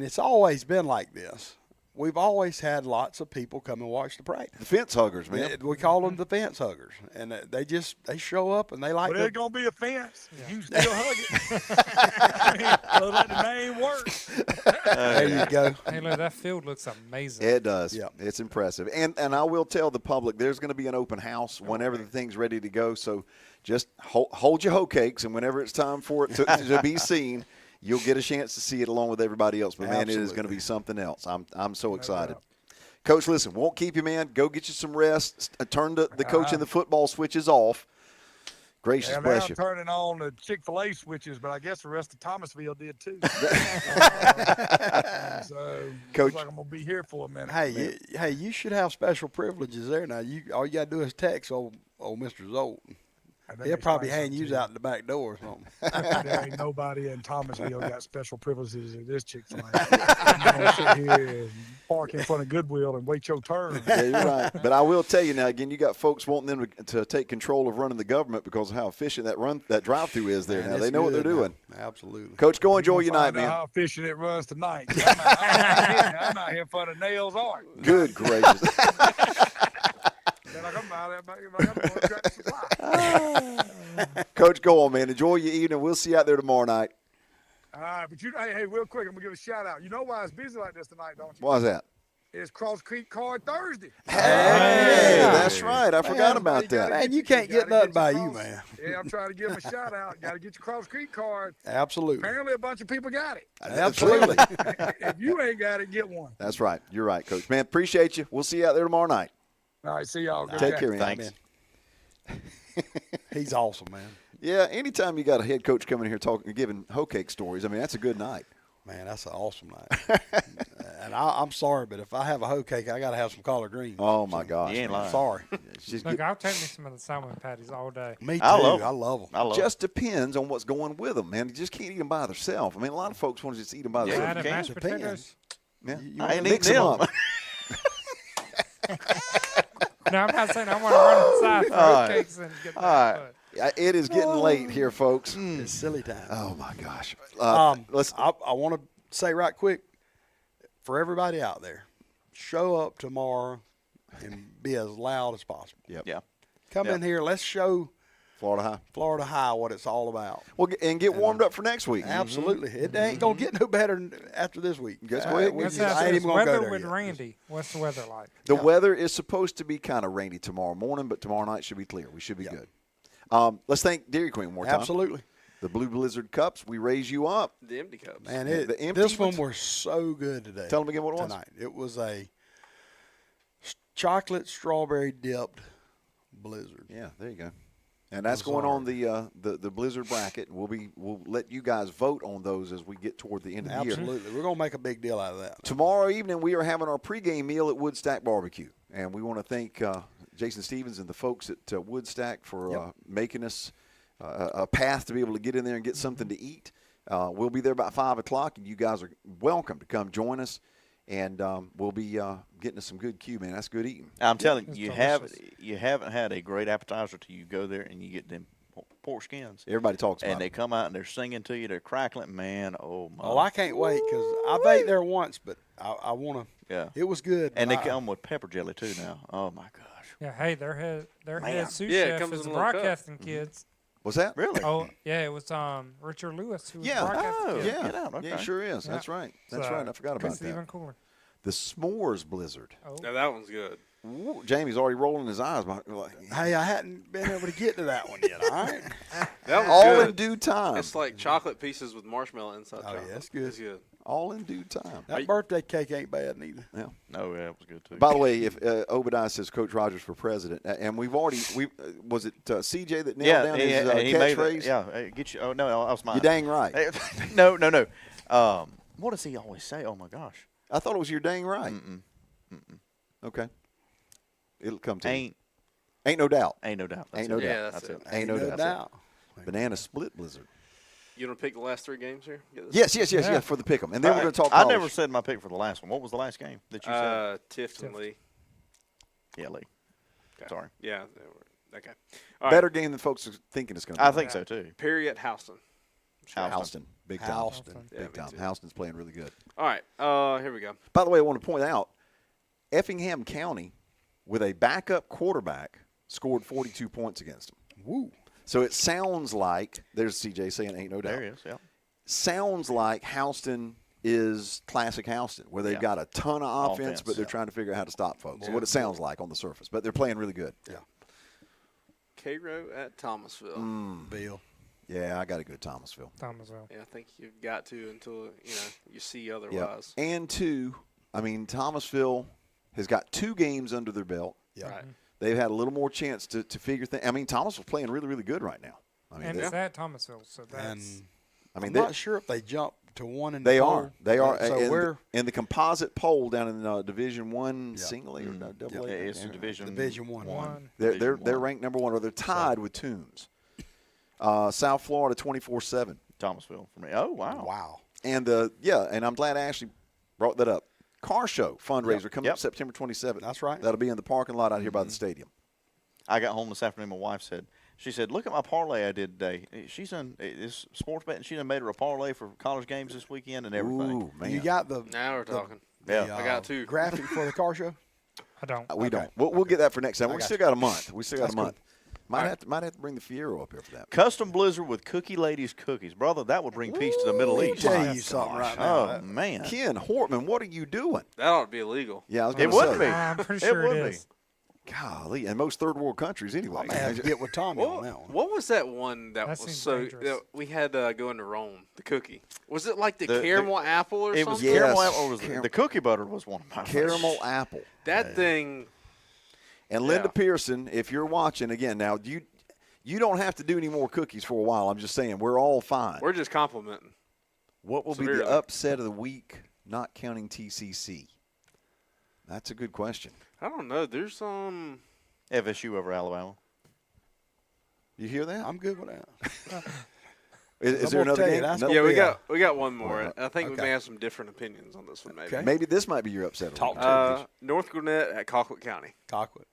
it's always been like this. We've always had lots of people come and watch the practice. The fence huggers, man. We call them the fence huggers, and they show up and they like But to. there's going to be a fence. You still hug it. So let the name work. There you go. Hey, look, that field looks amazing. It does. Yeah. It's impressive. And I will tell the public there's going to be an open house whenever the thing's ready to go. So just hold your hoe cakes, and whenever it's time for it to be seen, you'll get a chance to see it along with everybody else. But, man, it is Absolutely. going to be something else. I'm so excited. Coach, listen, won't keep you, man. Go get you some rest. Turn the coach and the football switches off. Gracious, And now bless I'm you. turning on the Chick-fil-A switches, but I guess the rest of Thomasville did too. So Coach- looks like I'm going to be here for a minute. Hey, you should have special privileges there. Now, all you got to do is text old Mr. Zolt. And let He'll me probably explain hang you something to out the back door or something. There ain't nobody in Thomasville got special privileges at this Chick-fil-A. You gonna sit here and park in front of Goodwill and wait your turn. Yeah, you're right. But I will tell you now, again, you got folks wanting them to take control of running the government because of how efficient that drive-through is there. Man, Now it's they know what they're good now. doing. Absolutely. Coach, go enjoy your night, Find out man. how efficient it runs tonight. I'm not here for the nails art. Good gracious. Then I come out there, I'm going to Tractor Supply. Coach, go on, man. Enjoy your evening. We'll see you out there tomorrow night. All right, but hey, real quick, I'm going to give a shout out. You know why it's busy like this tonight, don't you? Why's that? It's Cross Creek Card Thursday. Hey, yeah. that's right. I forgot about You gotta that. Man, you can't get gotta nothing by your you, Cross- man. Yeah, I'm trying to give them a shout out. Got to get your Cross Creek card. Absolutely. Apparently, a bunch of people got it. Absolutely. If you ain't got it, get one. That's right. You're right, Coach. Man, appreciate you. We'll see you out there tomorrow night. All right, see y'all. Good Take day. care, man. Thanks. He's awesome, man. Yeah, anytime you got a head coach coming here giving hoe cake stories, I mean, that's a good night. Man, that's an awesome night. And I'm sorry, but if I have a hoe cake, I got to have some collard greens. Oh, my gosh. You ain't man. lying. Sorry. Just, Look, I'll take me some of the salmon patties all day. Me too. I love 'em. I love them. I love just depends on what's going with them, man. You just can't eat them by themselves. I mean, a lot of folks want to just eat them by Yeah, themselves. Add you a mashed Depends. potatoes. Yeah. You I wanna ain't mix eating 'em them. up. No, I'm not saying I want to run inside for All right. cakes and get that. All right. Yeah, it is getting late here, folks. It's silly time. Oh, my gosh. Let's. I want to say right quick for everybody out there, show up tomorrow and be as loud as possible. Yep. Yeah. Come Yep. in here. Let's show Florida High. Florida High, what it's all about. Well, and get warmed up for next week. Absolutely. It ain't going to get no better after this week. Guess what? We Let's just- ask I ain't this even going to go weather there with yet. Randy. What's the weather like? The weather is supposed to be kind of rainy tomorrow morning, but tomorrow night should be clear. We should be good. Let's thank Dairy Queen one more time. Absolutely. The Blue Blizzard Cups, we raise you up. The empty cups. Man, The empty this one ones? was so good today. Tell them again what it was. Tonight. It was a chocolate strawberry dipped blizzard. Yeah, there you go. And that's Those going are- on the Blizzard bracket. We'll let you guys vote on those as we get toward the end of the year. Absolutely. We're going to make a big deal out of that. Tomorrow evening, we are having our pregame meal at Woodstack Barbecue. And we want to thank Jason Stevens and the folks at Woodstack for making us a path to be able to get in there and get something to eat. We'll be there about 5 o'clock, and you guys are welcome to come join us. And we'll be getting us some good Q, man. That's good eating. I'm telling It's you, delicious. you haven't had a great appetizer till you go there and you get them pork skins. Everybody talks about And they it. come out and they're singing to you. They're crackling. Man, oh, my. Oh, I can't wait because I've ate there once, but I want to. Yeah. It was good. And they but come with pepper jelly, too, now. Oh, my gosh. Yeah, hey, their head sous Yeah, it chef comes is in a little cup. broadcasting kids. Was that? Really? Oh, yeah, it was Richard Lewis who was Yeah. broadcasting Oh, kids. Yeah. Get out, Yeah, it okay. sure is. Yeah. That's right. That's So, right. I forgot about It's even that. cooler. The S'mores Blizzard. Oh, Now that one's good. Ooh, Jamie's already rolling his eyes. Hey, I hadn't been able to get to that one yet. All right. That one's All good. in due time. It's like chocolate pieces with marshmallow inside. Oh, yeah, chocolate. that's good. It's good. All in due time. That birthday cake ain't bad neither. No, yeah, it was good, too. By the way, if Obadiah says Coach Rogers for president, and we've already was it CJ that nailed down his he made catchphrase? it. Yeah, get you. Oh, no, that was mine. You're dang right. No. What does he always say? Oh, my gosh. I thought it was you're dang right. Okay. It'll come to you. Ain't no doubt. Ain't no doubt. Ain't no it. doubt. Yeah, that's it. Ain't no doubt. doubt. Banana split blizzard. You want to pick the last 3 games here? Get this? Yes, for the pick 'em. And then we're going to talk I college. never said my pick for the last one. What was the last game that you said? Tifton Lee. Yeah, Lee. Okay. Sorry. Yeah. Okay. All right. Better game than folks are thinking it's going to be. I think so, too. Perry at Houston. Houston. Big time. Houston. Yeah, Big me time. too. Houston's playing really good. All right. Here we go. By the way, I want to point out, Effingham County, with a backup quarterback, scored 42 points against them. Woo. So it sounds like, there's CJ saying ain't no doubt. There he is, yeah. Sounds like Houston is classic Houston, where they've got a ton of offense, but they're trying to figure out how to stop folks. What it sounds like on the surface. But they're playing really good. Yeah. Cairo at Thomasville. Bill. Yeah, I got to go Thomasville. Thomasville. Yeah, I think you've got to until you see Yeah. otherwise. And two, I mean, Thomasville has got 2 games under their belt. Yeah. Right. They've had a little more chance to figure things. I mean, Thomasville's playing really, really good right now. I mean, And they- it's at Thomasville, so that's And I mean, I'm they, not sure if they jumped to 1 in the they poll. are. They are. So in, we're in the composite poll down in Division One, Yeah. single A or double A. It's a Division Division 1. one. They're Division ranked number 1, or they're tied with Toombs. South Florida 24-7, Thomasville for me. Oh, wow. Wow. and and I'm glad Ashley brought that up. Car show fundraiser coming up Yep. September 27th. That's right. That'll be in the parking lot out here by the stadium. I got home this afternoon. My wife she said, look at my parlay I did today. She's done this sports betting. She done made her a parlay for college games this weekend and everything. Ooh, man. You got the Now we're talking. the, Yeah. I got 2. graphic for the car show? I don't. We Okay. don't. We'll get that for next time. We got still got a month. We still got That's a month. cool. Might have to bring the Fiero up here for that. Custom Blizzard with Cookie Ladies cookies. Brother, that would bring peace to the Middle Let me East. tell you something right now. Oh, man. Ken Hortman, what are you doing? That ought to be illegal. Yeah, I was It going to wouldn't say. be. I'm pretty It sure would it be. is. Golly, and most third world countries anyway. I have to get with Tommy on that one. What was that one that That was seems so dangerous. that we had go into Rome? The cookie. Was it like the The- caramel apple or It something? was Yes. caramel apple or was Caram- the cookie butter was one of my Caramel favorites. apple. That thing. And Linda Yeah. Pearson, if you're watching again now, you don't have to do any more cookies for a while. I'm just saying we're all fine. We're just complimenting. What will be severely. the upset of the week, not counting TCC? That's a good question. I don't know. There's FSU over Alabama. You hear that? I'm good with that. Is I'm there gonna another tell you, game? that's No? gonna yeah. be We got one more. Alright. I think we Okay. may have some different opinions on this one. Maybe. Okay. Maybe this might be your upset of the Talk week. to me. North Gwinnett at Colquitt County. Colquitt.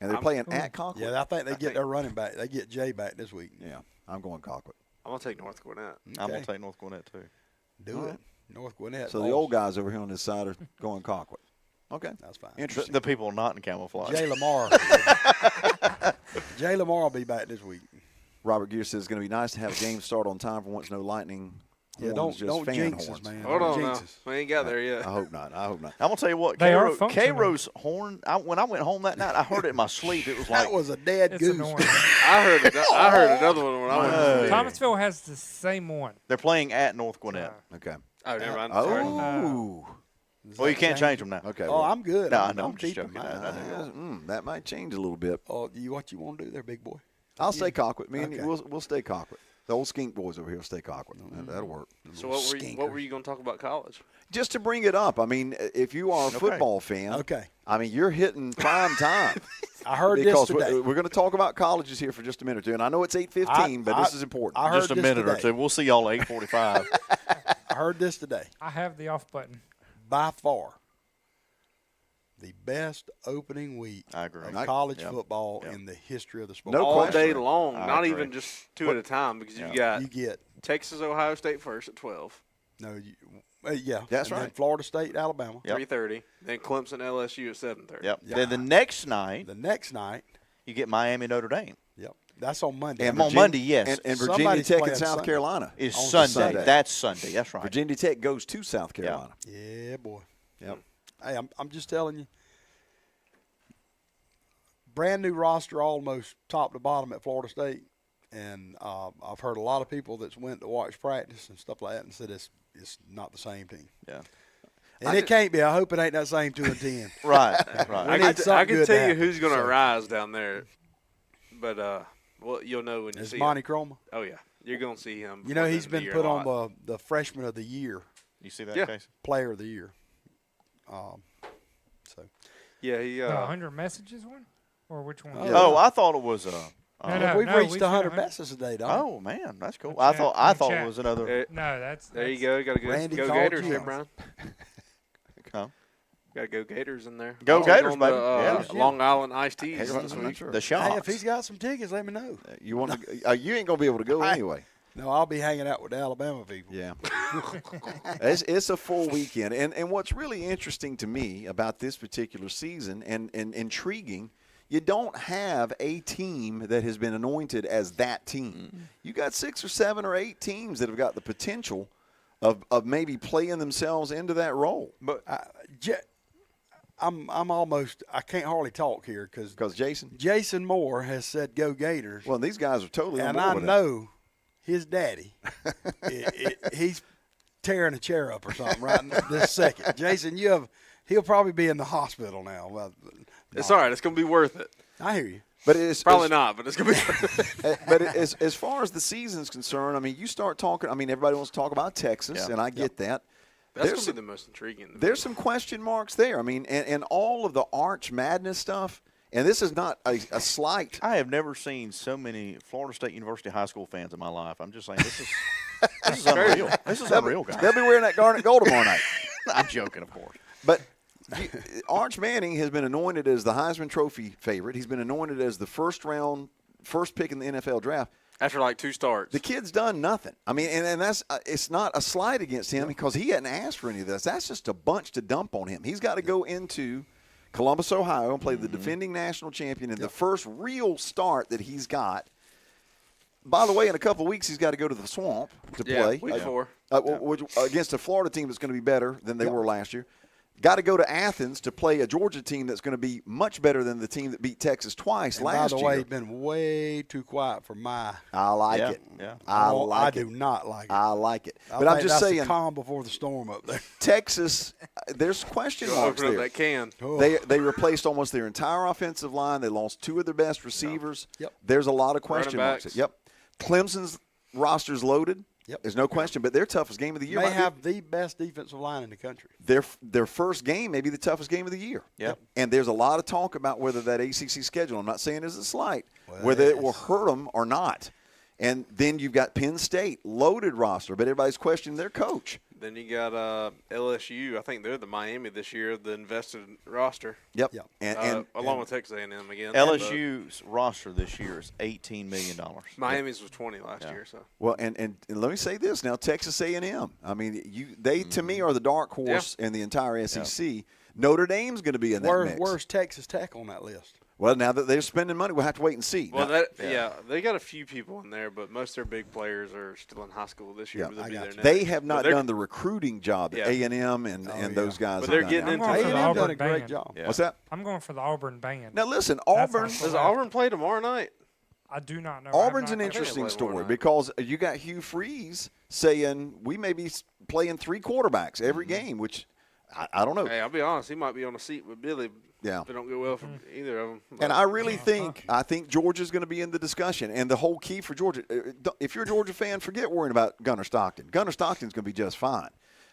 And they're playing at Concord. Yeah, I think they get their running back. They get Jay back this week. Yeah, I'm going Concord. I'm gonna take North Gwinnett. I'm Okay. going to take North Gwinnett, too. Do it. North Gwinnett. So the old guys over here on this side are going Concord. Okay. That's fine. Interesting. The people not in camouflage. Jay Lamar. Jay Lamar will be back this week. Robert Gear says it's going to be nice to have a game start on time for once no lightning. Yeah, horns, don't just fan jinx horns. us, man. Hold Don't on jinx now. us. We ain't got there yet. I hope not. I hope not. I'm gonna tell you what. They are Cairo, functioning. Cairo's horn. When I went home that night, I heard it in my sleep. It was like That was a dead It's goose. annoying. I heard another one when I went to sleep. Thomasville has the same one. they're playing at North Gwinnett. Okay. Oh, never mind. Sorry. Oh. Well, you can't change them now. Okay. Oh, I'm good. No, I'm, no, I'm I'm just keeping joking. mine. that might change a little bit. Oh, what you want to do there, big boy? I'll stay Cockwood. Me and Okay. you, we'll stay Cockwood. The old skink boys over here will stay Cockwood. That'll work. So what were you going to talk about college? Just to bring it up, I mean, if you are a football fan, Okay. I mean, you're hitting prime time. I heard because this today. we're going to talk about colleges here for just a minute or two, and I know it's 8:15, but this is important. I heard Just a this minute or today. two. We'll see y'all at 8:45. I heard this today. I have the off button. By far, the best opening week I agree. of college Yep. football Yep. in the history of the sport. No All question. day long, I not agree. even just two at a time, because you've got You get Texas, Ohio State first at 12, yeah. That's and then right. Florida State, Alabama. Yep. 3:30, then Clemson, LSU at 7:30. Yep. Yeah. Then the next night, The next night, you get Miami Notre Dame. yep, that's on Monday. And on Virginia- Monday, yes. And Virginia Somebody's Tech and playing South Sunday. Carolina Is on Sunday. That's Sunday. That's right. Virginia Tech goes to South Carolina. Yeah, boy. Yep. Hey, I'm just telling you. Brand new roster, almost top to bottom at Florida State, and I've heard a lot of people that's went to watch practice and stuff like that and said it's not the same team. Yeah. And it can't be. I hope it ain't that same 2-10. Right. I Right. need something can good to tell you happen, who's going to so. rise down there, but well, you'll know when you It's see Monty him. Croma. Oh yeah, you're going to see him. You know, before the he's end of been the put year a on lot. the freshman of the year, You see that, Yeah. Casey? player of the year. So Yeah, he. The 100 messages one? Or which one? Oh, I thought it was No, we've no, reached we've 100 got message today, don't we? Oh man, that's cool. Good I chat. thought Good it chat. was another. No, that's There you go. You got to Randy go called Gators you. here, Brian. Huh? Got to go Gators in there. Go Oh, Gators, on baby. the, Yeah. Long Island iced teas Hey, this I'm week. sure. The Hey, shots. if he's got some tickets, let me know. You want to? You ain't gonna be able to go anyway. No, I'll be hanging out with the Alabama people. Yeah. It's a full weekend. And what's really interesting to me about this particular season and intriguing, you don't have a team that has been anointed as that team. Mm-hmm. You got 6 or 7 or 8 teams that have got the potential of maybe playing themselves into that role. But I'm almost – I can't hardly talk here Because Jason, Jason Moore has said go Gators. well, these guys are totally on and board I with know his daddy, he's tearing a chair up or something right this second. Jason, he'll probably be in the hospital now. Well, It's all right. It's going to be worth it. I hear you. But it's Probably not, but it's going to be worth it. But as far as the season's concerned, I mean, you start talking. I mean, everybody wants to talk about Texas, Yeah. and I get that. That's There's going to be the most intriguing. There's some question marks there. I mean, and all of the Arch Madness stuff. And this is not a slight. I have never seen so many Florida State University high school fans in my life. I'm just saying this is unreal. This is unreal, guys. They'll be wearing that garnet gold tomorrow night. I'm joking, of course. But Arch Manning has been anointed as the Heisman Trophy favorite. He's been anointed as the first pick in the NFL draft. After like 2 starts. The kid's done nothing. I mean, and that's it's not a slight against him because he hadn't asked for any of this. That's just a bunch to dump on him. He's got to go into Columbus, Ohio, and play the defending national champion in the first real start that he's got. By the way, in a couple of weeks, he's got to go to the Swamp to play. week 4. Against a Florida team that's going to be better than they were last year. Got to go to Athens to play a Georgia team that's going to be much better than the team that beat Texas twice And last by the year. way, he's been way too quiet for my. I like Yeah, it. yeah. I do not like it. I like it. I But I'm think just that's the saying, calm before the storm up there. Texas, there's question marks Open up there. that can. Oh. They replaced almost their entire offensive line. They lost 2 of their best receivers. Yep. There's a lot of question Running marks. backs. Yep. Clemson's roster's loaded. Yep. There's no question. But their toughest game of the year May might be have the best defensive line in the country. their first game may be the toughest game of the year. Yep. And there's a lot of talk about whether that ACC schedule, I'm not saying it's a slight, Well, whether it will yes. hurt them or not. And then you've got Penn State, loaded roster, but everybody's questioning their coach. Then you got LSU. I think they're the Miami this year, the invested roster, Yep. Yep. And along with Texas A&M again. LSU's roster this year is $18 million. Miami's was 20 last year. So well, and let me say this now: Texas A&M. I mean, they to me are the dark horse in the entire SEC. Notre Dame's going to be in that mix. Where's Texas Tech on that list? Well, now that they're spending money, we'll have to wait and see. well, Now, they got a few people in there, but most of their big players are still in high school this year. Yeah, but they'll be there next. they have But not they're- done the recruiting job that A&M and those guys But have they're done. getting I'm into going for the A&M done a Auburn great band. job. Yeah. What's that? I'm going for the Auburn band. Now listen, That's Auburn. also Does left. Auburn play tomorrow night? I do not know. Auburn's I've an not- interesting play tomorrow story night. because you got Hugh Freeze saying we may be playing 3 quarterbacks every Mm-hmm. game, which I don't know. Hey, I'll be honest. He might be on the seat with Billy. Yeah. If it don't go well for either of them. And I really think Georgia's going to be in the discussion. And the whole key for Georgia, if you're a Georgia fan, forget worrying about Gunnar Stockton. Gunnar Stockton's going to be just fine.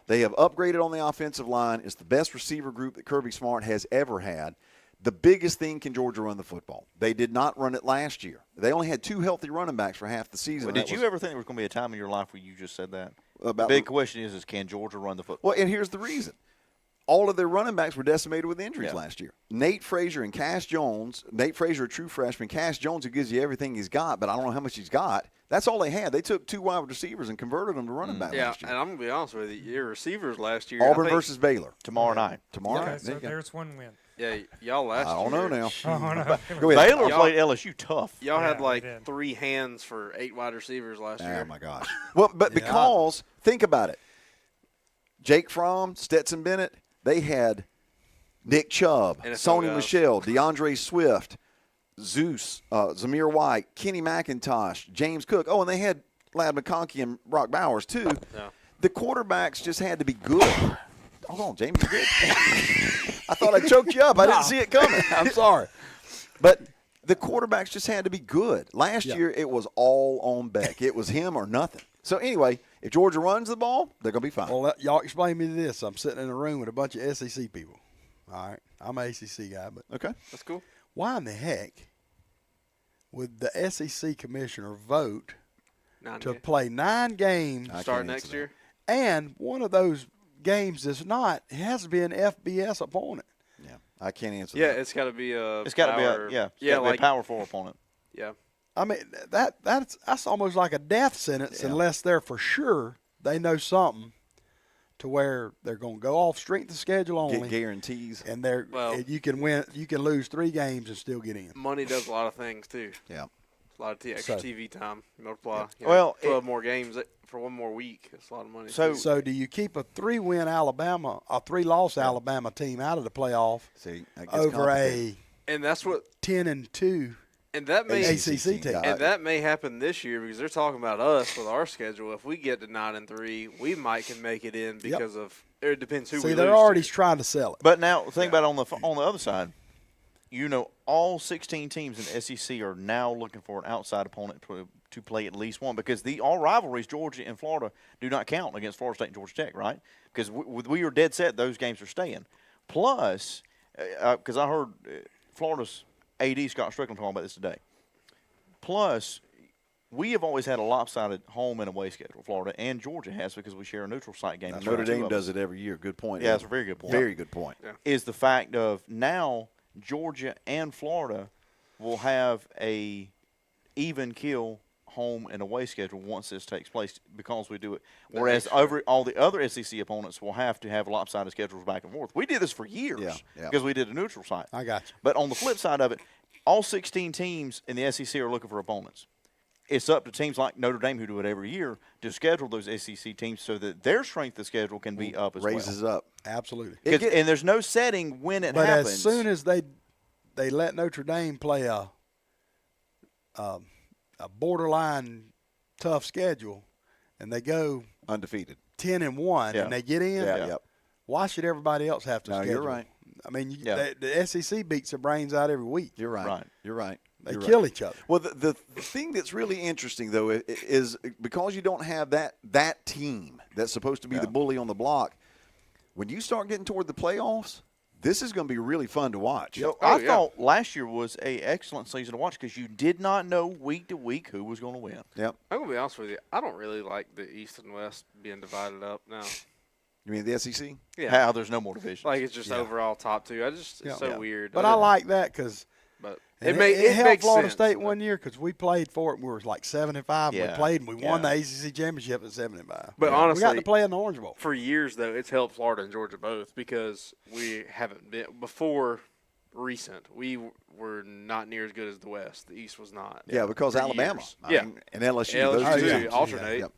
They have upgraded on the offensive line. It's the best receiver group that Kirby Smart has ever had. The biggest thing, can Georgia run the football? They did not run it last year. They only had 2 healthy running backs for half the season. Well, did you ever think there was going to be a time in your life where you just said that? The About big question is can Georgia run the football? Well, and here's the reason. All of their running backs were decimated with injuries Yeah. last year. Nate Frazier and Cass Jones. Nate Frazier, a true freshman. Cass Jones, who gives you everything he's got, but I don't know how much he's got. That's all they had. They took 2 wide receivers and converted them to running back Yeah, last and year. I'm going to be honest with you. Your receivers last year. Auburn I think, versus Baylor. Tomorrow night. Tomorrow. Okay, There so you go. there's one win. Yeah, y'all last year. I don't know now. Oh, no. Go ahead. Baylor Y'all- played LSU tough. Y'all Yeah, had they like did. 3 hands for 8 wide receivers last year. Oh, my gosh. Well, but Yeah. because, think about it. Jake Fromm, Stetson Bennett, they had Nick Chubb, NFL Sony guys. Michel, DeAndre Swift, Zeus, Zamir White, Kenny McIntosh, James Cook. Oh, and they had Lad McConkey and Brock Bowers, too. Yeah. The quarterbacks just had to be good. Hold on, James, you good? I thought I choked you up. I didn't see it coming. I'm sorry. But the quarterbacks just had to be good. Last Yeah. year, it was all on Beck. It was him or nothing. So, anyway, if Georgia runs the ball, they're going to be fine. Well, y'all explain me this. I'm sitting in a room with a bunch of SEC people. All right. I'm an ACC guy, but Okay. That's cool. why in the heck would the SEC commissioner vote 9 to games. play 9 games I Start can't next answer year. and one of those games is not, it has to be an FBS opponent? Yeah, I can't answer Yeah, that. it's got to be a. It's got to be power- a it's yeah, gotta be a like powerful opponent. yeah. I mean, that's almost like a death sentence Yeah. unless they're for sure they know something to where they're going to go off strength of schedule Get only, guarantees. and they're Well- and you can lose 3 games and still get in. Money does a lot of things too. Yeah. A lot of extra So- TV time. Multiply. Well, 12 more games for 1 more week. That's a lot of money. So- too. So do you keep a 3-win Alabama, a 3-loss Alabama team out of the playoff See, that gets over complicated. and that's what. 10-2 And that may. ACC team? And that may happen this year because they're talking about us with our schedule. If we get to 9-3, we might can make it in because of. It depends who we See, lose they're already to. trying to sell it. But now think about it on the other side. You know, all 16 teams in the SEC are now looking for an outside opponent to play at least one because all rivalries, Georgia and Florida, do not count against Florida State and Georgia Tech, right? Because we are dead set those games are staying. Plus, because I heard Florida's AD Scott Strickland talking about this today. Plus, we have always had a lopsided home and away schedule. Florida and Georgia has because we share a neutral site game. Notre Dame does it every year. Good point. Yeah, that's a very good point. Very good point. Yeah. Is the fact of now Georgia and Florida will have a even kill home and away schedule once this takes place because we do it. Whereas all the other SEC opponents will have to have lopsided schedules back and forth. We did this for years Yeah. because we did a neutral site. I got you. But on the flip side of it, all 16 teams in the SEC are looking for opponents. It's up to teams like Notre Dame, who do it every year, to schedule those SEC teams so that their strength of schedule can be up as Raises well. up. Absolutely. And there's no setting when it But happens. as soon as they let Notre Dame play a borderline tough schedule, and they go Undefeated. 10-1, Yeah. and they get in, Yeah. Yep. why should everybody else have to No, schedule? you're right. I mean, Yeah. the SEC beats their brains out every week. You're right. Right. You're right. They You're kill right. each other. Well, the thing that's really interesting, though, is because you don't have that team that's supposed to be the bully on the block, when you start getting toward the playoffs, this is going to be really fun to watch. So Oh, I yeah. thought last year was a excellent season to watch because you did not know week to week who was going to win. Yep. I'm gonna be honest with you. I don't really like the East and West being divided up now. You mean the SEC? Yeah. How there's no more divisions. Like it's just overall top 2. It's Yeah. so weird. But I like that because But it helped makes Florida sense, State but- one year because we played for it. We were like 7-5. Yeah. We played and we won the Yeah. ACC championship at 7-5. But we got honestly- to play in the Orange Bowl. For years, though, it's helped Florida and Georgia both because we haven't been before recent. We were not near as good as the West. The East was not. Yeah, because for Alabama. years. I Yeah. mean, and LSU. LSU those two yeah. teams. alternate. Yep.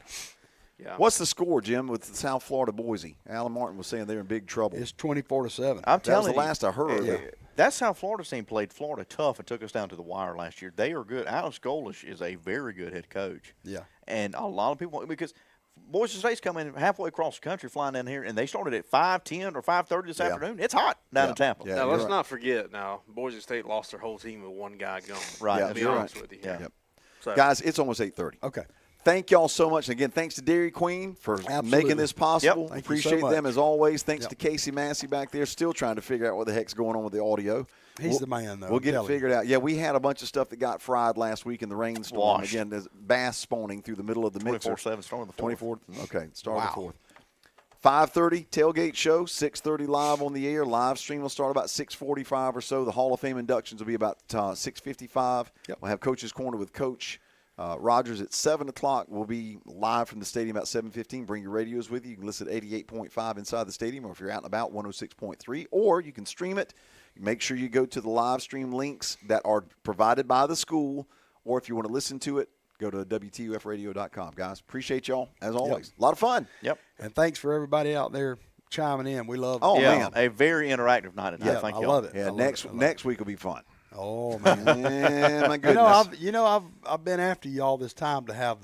Yeah. What's the score, Jim, with the South Florida Boise? Alan Martin was saying they're in big trouble. It's 24-7. I'm That was telling the you, last I heard. Yeah. That's how Florida team played Florida tough and took us down to the wire last year. They are good. Alex Golish is a very good head coach. Yeah. And a lot of people, because Boise State's coming halfway across the country flying down here, and they started at 5:10 or 5:30 this afternoon. It's hot down in Tampa. Yeah. Now, you're let's right. not forget now, Boise State lost their whole team with one guy gone. Right. Yeah, To be you're honest right. with you. Yeah. Yep. So, Guys, it's almost 8:30. Okay. Thank y'all so much. And again, thanks to Dairy Queen for making this possible. Yep. Thank you so Appreciate them much. as always. Thanks Yep. to Casey Massey back there, still trying to figure out what the heck's going on with the audio. He's the man, though. We'll I'm get it telling you. figured out. Yeah, we had a bunch of stuff that got fried last week in the rainstorm. Washed. Again, there's bass spawning through the middle of the mixer. 24/7 starting the 24th. Okay, start of the Wow. 4th. 5:30 tailgate show, 6:30 live on the air. Live stream will start about 6:45 or so. The Hall of Fame inductions will be about 6:55. Yep. We'll have Coach's Corner with Coach Rogers at 7 o'clock. We'll be live from the stadium about 7:15. Bring your radios with you. You can listen at 88.5 inside the stadium, or if you're out and about, 106.3. Or you can stream it. Make sure you go to the live stream links that are provided by the school, or if you want to listen to it, go to WTUFradio.com. Guys, appreciate y'all, as always. A lot of fun. Yep. And thanks for everybody out there chiming in. We love Oh, yeah, man. a very interactive night tonight. Yeah, Thank I you. love it. Yeah, I love next it. I love next week will be fun. Oh, man. Man, my goodness. I've been after you all this time to have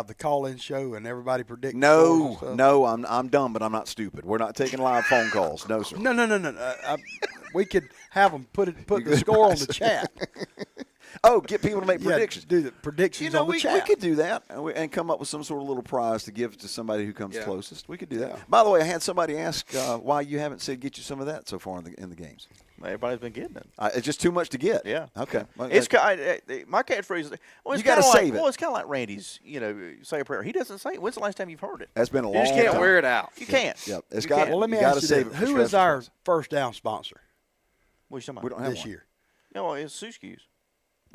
the call-in show and everybody predict. No, scores and stuff. no, I'm dumb, but I'm not stupid. We're not taking live phone calls. No, sir. No. We could have them put the score on the chat. Oh, get people to make predictions. Do the predictions on the we chat. could do that and come up with some sort of little prize to give to somebody who comes Yeah. closest. We could do that. Yeah. By the way, I had somebody ask why you haven't said get you some of that so far in the games. Everybody's been getting it. It's just too much to get. Yeah. Okay. Well, It's my catchphrase is, well, it's You gotta kinda like, save it. Well, it's kind of like Randy's, say a prayer. He doesn't say it. When's the last time you've heard it? that's been a You long just can't time. wear it out. You can't. Yep. It's You got. can't. Well, let me you gotta ask you save this. it for Who is special our things. first down sponsor What are you talking We about? don't have this one. year? No, it's Sushki's.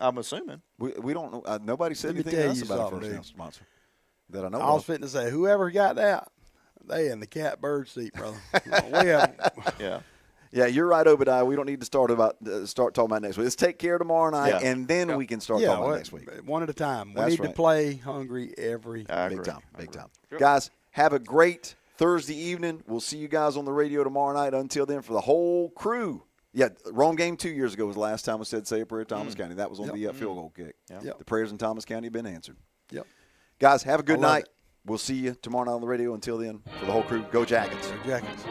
I'm assuming. We don't know. Nobody said Let me anything tell to us you about a something, first dude. down sponsor that I know I was of. fitting to say, whoever got that, they in the catbird seat, brother. We have, Yeah. Yeah, you're right, Obadiah. We don't need to start talking about next week. Let's take care tomorrow night, Yeah. and then we can start talking about next week. one at a time. We That's need right. to play hungry every. I Big agree. time, big time. Guys, have a great Thursday evening. We'll see you guys on the radio tomorrow night. Until then, for the whole crew. Yeah, wrong game 2 years ago was the last time we said say a prayer, Thomas County. That was on the field goal kick. Yep. The prayers in Thomas County have been answered. Yep. Guys, have a good I love night. it. We'll see you tomorrow night on the radio. Until then, for the whole crew, go Jackets. Jackets.